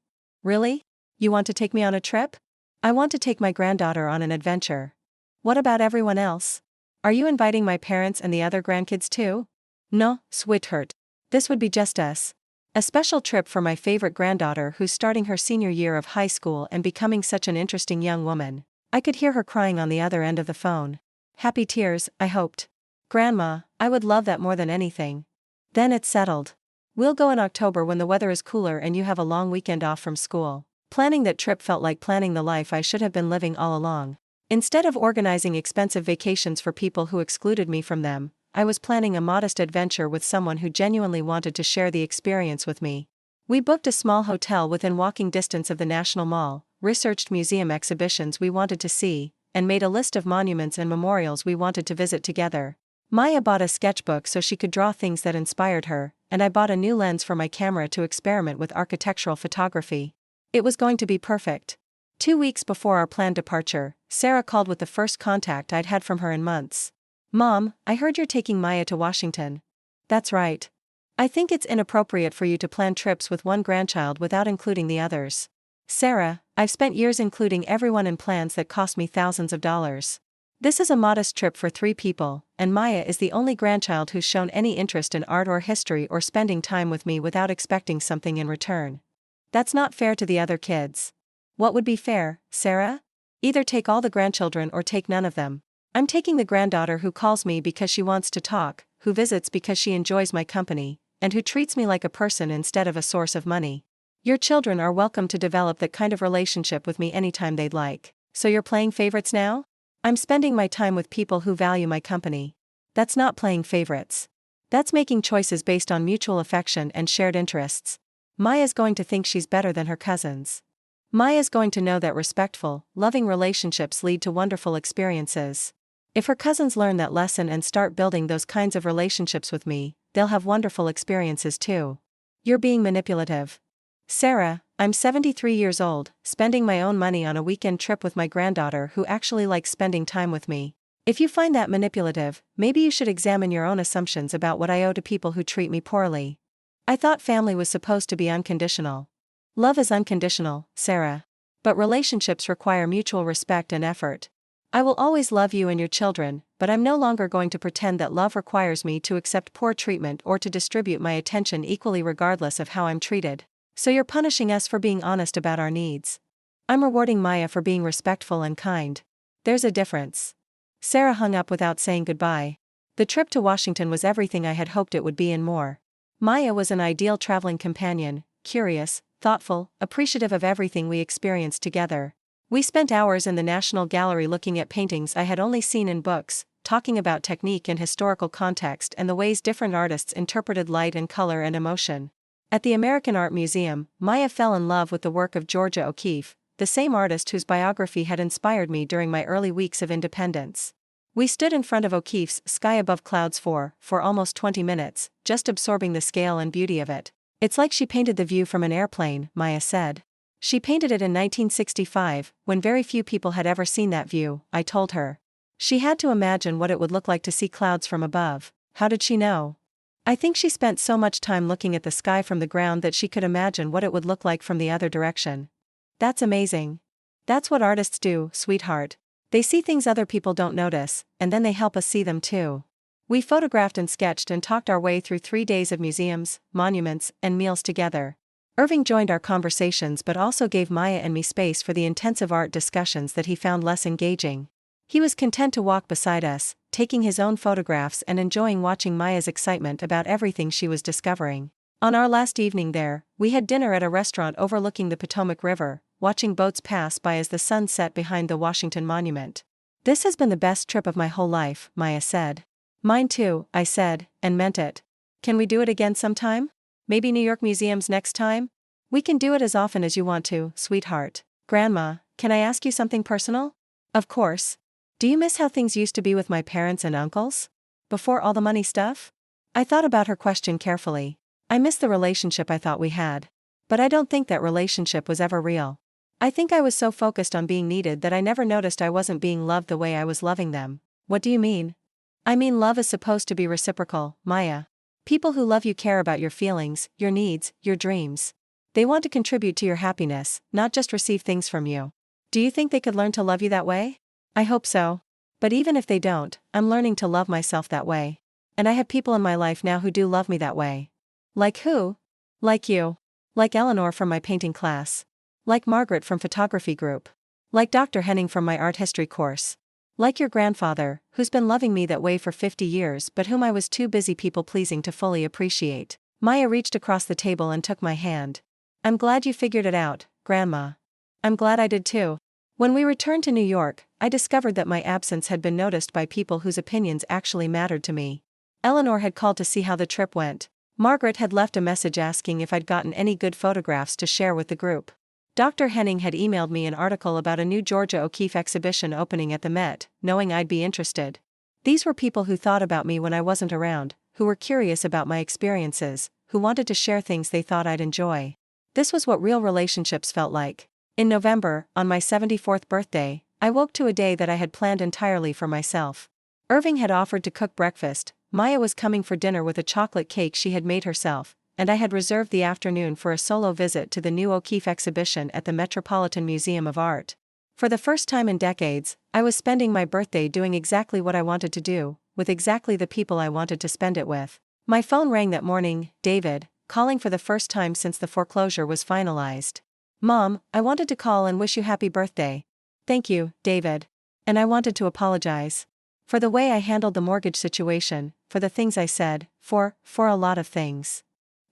Really? You want to take me on a trip? I want to take my granddaughter on an adventure. What about everyone else? Are you inviting my parents and the other grandkids too? No, sweetheart. This would be just us. A special trip for my favorite granddaughter who's starting her senior year of high school and becoming such an interesting young woman. I could hear her crying on the other end of the phone. Happy tears, I hoped. Grandma, I would love that more than anything. Then it's settled. We'll go in October when the weather is cooler and you have a long weekend off from school. Planning that trip felt like planning the life I should have been living all along. Instead of organizing expensive vacations for people who excluded me from them, I was planning a modest adventure with someone who genuinely wanted to share the experience with me. We booked a small hotel within walking distance of the National Mall, researched museum exhibitions we wanted to see, and made a list of monuments and memorials we wanted to visit together. Maya bought a sketchbook so she could draw things that inspired her, and I bought a new lens for my camera to experiment with architectural photography. It was going to be perfect. 2 weeks before our planned departure, Sarah called with the first contact I'd had from her in months. Mom, I heard you're taking Maya to Washington. That's right. I think it's inappropriate for you to plan trips with one grandchild without including the others. Sarah, I've spent years including everyone in plans that cost me thousands of dollars. This is a modest trip for 3 people, and Maya is the only grandchild who's shown any interest in art or history or spending time with me without expecting something in return. That's not fair to the other kids. What would be fair, Sarah? Either take all the grandchildren or take none of them. I'm taking the granddaughter who calls me because she wants to talk, who visits because she enjoys my company, and who treats me like a person instead of a source of money. Your children are welcome to develop that kind of relationship with me anytime they'd like. So you're playing favorites now? I'm spending my time with people who value my company. That's not playing favorites. That's making choices based on mutual affection and shared interests. Maya's going to think she's better than her cousins. Maya's going to know that respectful, loving relationships lead to wonderful experiences. If her cousins learn that lesson and start building those kinds of relationships with me, they'll have wonderful experiences too. You're being manipulative. Sarah, I'm 73 years old, spending my own money on a weekend trip with my granddaughter who actually likes spending time with me. If you find that manipulative, maybe you should examine your own assumptions about what I owe to people who treat me poorly. I thought family was supposed to be unconditional. Love is unconditional, Sarah. But relationships require mutual respect and effort. I will always love you and your children, but I'm no longer going to pretend that love requires me to accept poor treatment or to distribute my attention equally regardless of how I'm treated. So you're punishing us for being honest about our needs. I'm rewarding Maya for being respectful and kind. There's a difference. Sarah hung up without saying goodbye. The trip to Washington was everything I had hoped it would be and more. Maya was an ideal traveling companion, curious, thoughtful, appreciative of everything we experienced together. We spent hours in the National Gallery looking at paintings I had only seen in books, talking about technique and historical context and the ways different artists interpreted light and color and emotion. At the American Art Museum, Maya fell in love with the work of Georgia O'Keeffe, the same artist whose biography had inspired me during my early weeks of independence. We stood in front of O'Keeffe's Sky Above Clouds for almost 20 minutes, just absorbing the scale and beauty of it. It's like she painted the view from an airplane, Maya said. She painted it in 1965, when very few people had ever seen that view, I told her. She had to imagine what it would look like to see clouds from above. How did she know? I think she spent so much time looking at the sky from the ground that she could imagine what it would look like from the other direction. That's amazing. That's what artists do, sweetheart. They see things other people don't notice, and then they help us see them too. We photographed and sketched and talked our way through 3 days of museums, monuments, and meals together. Irving joined our conversations but also gave Maya and me space for the intensive art discussions that he found less engaging. He was content to walk beside us, taking his own photographs and enjoying watching Maya's excitement about everything she was discovering. On our last evening there, we had dinner at a restaurant overlooking the Potomac River, watching boats pass by as the sun set behind the Washington Monument. This has been the best trip of my whole life, Maya said. Mine too, I said, and meant it. Can we do it again sometime? Maybe New York museums next time? We can do it as often as you want to, sweetheart. Grandma, can I ask you something personal? Of course. Do you miss how things used to be with my parents and uncles? Before all the money stuff? I thought about her question carefully. I miss the relationship I thought we had. But I don't think that relationship was ever real. I think I was so focused on being needed that I never noticed I wasn't being loved the way I was loving them. What do you mean? I mean love is supposed to be reciprocal, Maya. People who love you care about your feelings, your needs, your dreams. They want to contribute to your happiness, not just receive things from you. Do you think they could learn to love you that way? I hope so. But even if they don't, I'm learning to love myself that way. And I have people in my life now who do love me that way. Like who? Like you. Like Eleanor from my painting class. Like Margaret from photography group. Like Dr. Henning from my art history course. Like your grandfather, who's been loving me that way for 50 years but whom I was too busy people-pleasing to fully appreciate. Maya reached across the table and took my hand. I'm glad you figured it out, Grandma. I'm glad I did too. When we returned to New York, I discovered that my absence had been noticed by people whose opinions actually mattered to me. Eleanor had called to see how the trip went. Margaret had left a message asking if I'd gotten any good photographs to share with the group. Dr. Henning had emailed me an article about a new Georgia O'Keeffe exhibition opening at the Met, knowing I'd be interested. These were people who thought about me when I wasn't around, who were curious about my experiences, who wanted to share things they thought I'd enjoy. This was what real relationships felt like. In November, on my 74th birthday, I woke to a day that I had planned entirely for myself. Irving had offered to cook breakfast, Maya was coming for dinner with a chocolate cake she had made herself, and I had reserved the afternoon for a solo visit to the new O'Keeffe exhibition at the Metropolitan Museum of Art. For the first time in decades, I was spending my birthday doing exactly what I wanted to do, with exactly the people I wanted to spend it with. My phone rang that morning, David, calling for the first time since the foreclosure was finalized. Mom, I wanted to call and wish you happy birthday. Thank you, David. And I wanted to apologize. For the way I handled the mortgage situation, for the things I said, for a lot of things.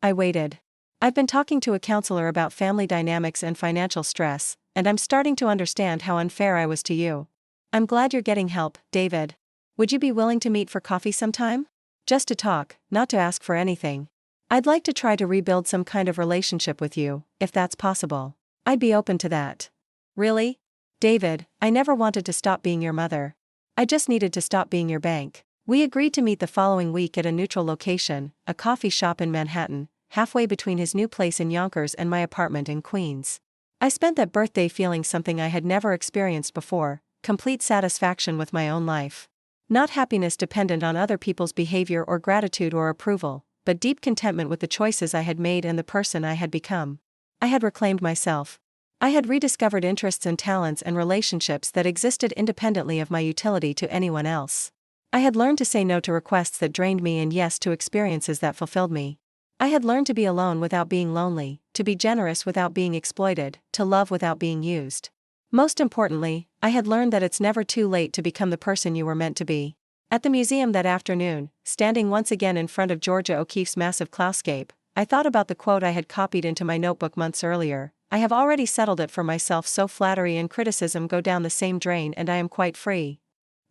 I waited. I've been talking to a counselor about family dynamics and financial stress, and I'm starting to understand how unfair I was to you. I'm glad you're getting help, David. Would you be willing to meet for coffee sometime? Just to talk, not to ask for anything. I'd like to try to rebuild some kind of relationship with you, if that's possible. I'd be open to that. Really? David, I never wanted to stop being your mother. I just needed to stop being your bank. We agreed to meet the following week at a neutral location, a coffee shop in Manhattan, halfway between his new place in Yonkers and my apartment in Queens. I spent that birthday feeling something I had never experienced before, complete satisfaction with my own life. Not happiness dependent on other people's behavior or gratitude or approval, but deep contentment with the choices I had made and the person I had become. I had reclaimed myself. I had rediscovered interests and talents and relationships that existed independently of my utility to anyone else. I had learned to say no to requests that drained me and yes to experiences that fulfilled me. I had learned to be alone without being lonely, to be generous without being exploited, to love without being used. Most importantly, I had learned that it's never too late to become the person you were meant to be. At the museum that afternoon, standing once again in front of Georgia O'Keeffe's massive cloudscape, I thought about the quote I had copied into my notebook months earlier. I have already settled it for myself, so flattery and criticism go down the same drain and I am quite free.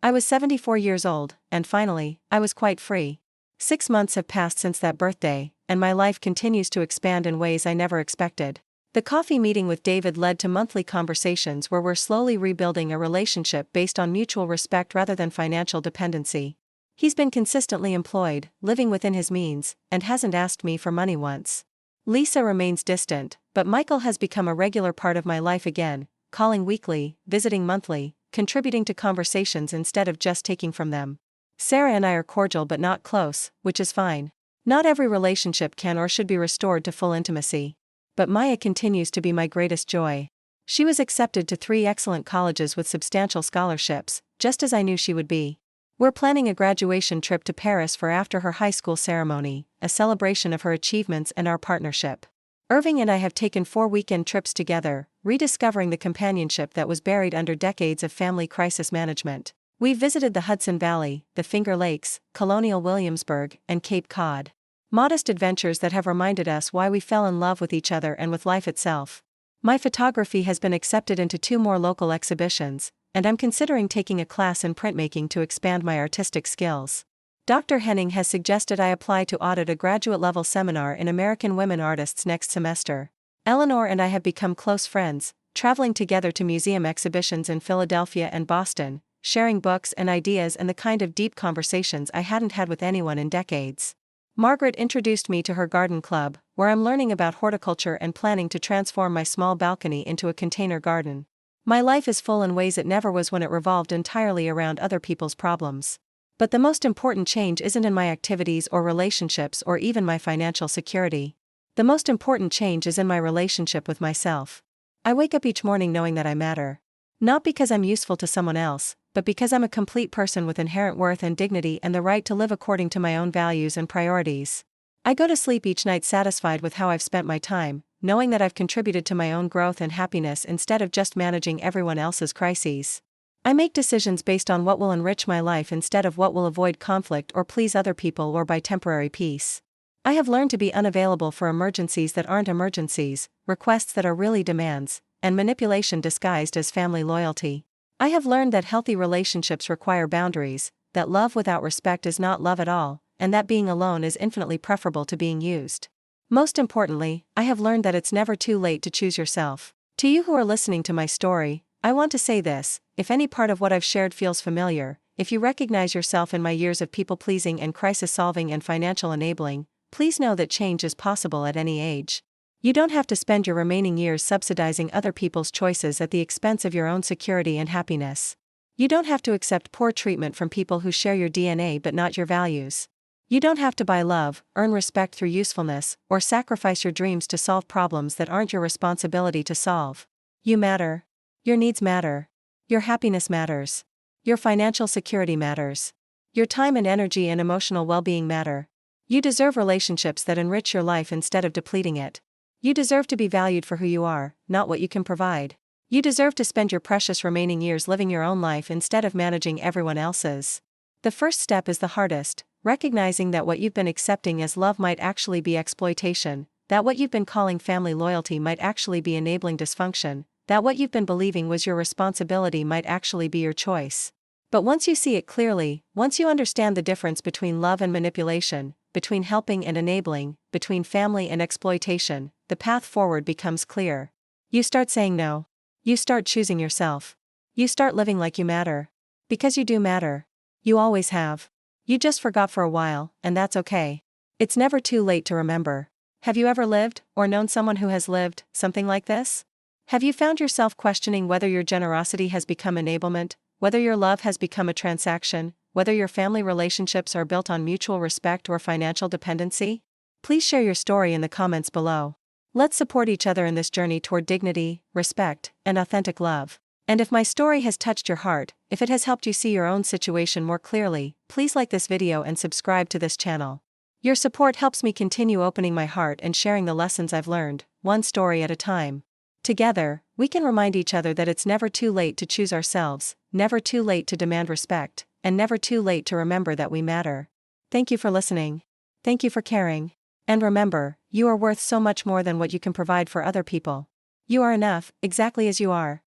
I was 74 years old, and finally, I was quite free. 6 months have passed since that birthday, and my life continues to expand in ways I never expected. The coffee meeting with David led to monthly conversations where we're slowly rebuilding a relationship based on mutual respect rather than financial dependency. He's been consistently employed, living within his means, and hasn't asked me for money once. Lisa remains distant, but Michael has become a regular part of my life again, calling weekly, visiting monthly, contributing to conversations instead of just taking from them. Sarah and I are cordial but not close, which is fine. Not every relationship can or should be restored to full intimacy. But Maya continues to be my greatest joy. She was accepted to 3 excellent colleges with substantial scholarships, just as I knew she would be. We're planning a graduation trip to Paris for after her high school ceremony, a celebration of her achievements and our partnership. Irving and I have taken 4 weekend trips together, rediscovering the companionship that was buried under decades of family crisis management. We've visited the Hudson Valley, the Finger Lakes, Colonial Williamsburg, and Cape Cod. Modest adventures that have reminded us why we fell in love with each other and with life itself. My photography has been accepted into 2 more local exhibitions, and I'm considering taking a class in printmaking to expand my artistic skills. Dr. Henning has suggested I apply to audit a graduate-level seminar in American women artists next semester. Eleanor and I have become close friends, traveling together to museum exhibitions in Philadelphia and Boston, sharing books and ideas and the kind of deep conversations I hadn't had with anyone in decades. Margaret introduced me to her garden club, where I'm learning about horticulture and planning to transform my small balcony into a container garden. My life is full in ways it never was when it revolved entirely around other people's problems. But the most important change isn't in my activities or relationships or even my financial security. The most important change is in my relationship with myself. I wake up each morning knowing that I matter. Not because I'm useful to someone else, but because I'm a complete person with inherent worth and dignity and the right to live according to my own values and priorities. I go to sleep each night satisfied with how I've spent my time, knowing that I've contributed to my own growth and happiness instead of just managing everyone else's crises. I make decisions based on what will enrich my life instead of what will avoid conflict or please other people or buy temporary peace. I have learned to be unavailable for emergencies that aren't emergencies, requests that are really demands, and manipulation disguised as family loyalty. I have learned that healthy relationships require boundaries, that love without respect is not love at all, and that being alone is infinitely preferable to being used. Most importantly, I have learned that it's never too late to choose yourself. To you who are listening to my story, I want to say this: if any part of what I've shared feels familiar, if you recognize yourself in my years of people-pleasing and crisis-solving and financial enabling, please know that change is possible at any age. You don't have to spend your remaining years subsidizing other people's choices at the expense of your own security and happiness. You don't have to accept poor treatment from people who share your DNA but not your values. You don't have to buy love, earn respect through usefulness, or sacrifice your dreams to solve problems that aren't your responsibility to solve. You matter. Your needs matter. Your happiness matters. Your financial security matters. Your time and energy and emotional well-being matter. You deserve relationships that enrich your life instead of depleting it. You deserve to be valued for who you are, not what you can provide. You deserve to spend your precious remaining years living your own life instead of managing everyone else's. The first step is the hardest, recognizing that what you've been accepting as love might actually be exploitation, that what you've been calling family loyalty might actually be enabling dysfunction, that what you've been believing was your responsibility might actually be your choice. But once you see it clearly, once you understand the difference between love and manipulation, between helping and enabling, between family and exploitation, the path forward becomes clear. You start saying no. You start choosing yourself. You start living like you matter. Because you do matter. You always have. You just forgot for a while, and that's okay. It's never too late to remember. Have you ever lived, or known someone who has lived, something like this? Have you found yourself questioning whether your generosity has become enablement, whether your love has become a transaction, whether your family relationships are built on mutual respect or financial dependency? Please share your story in the comments below. Let's support each other in this journey toward dignity, respect, and authentic love. And if my story has touched your heart, if it has helped you see your own situation more clearly, please like this video and subscribe to this channel. Your support helps me continue opening my heart and sharing the lessons I've learned, one story at a time. Together, we can remind each other that it's never too late to choose ourselves, never too late to demand respect, and never too late to remember that we matter. Thank you for listening. Thank you for caring. And remember, you are worth so much more than what you can provide for other people. You are enough, exactly as you are.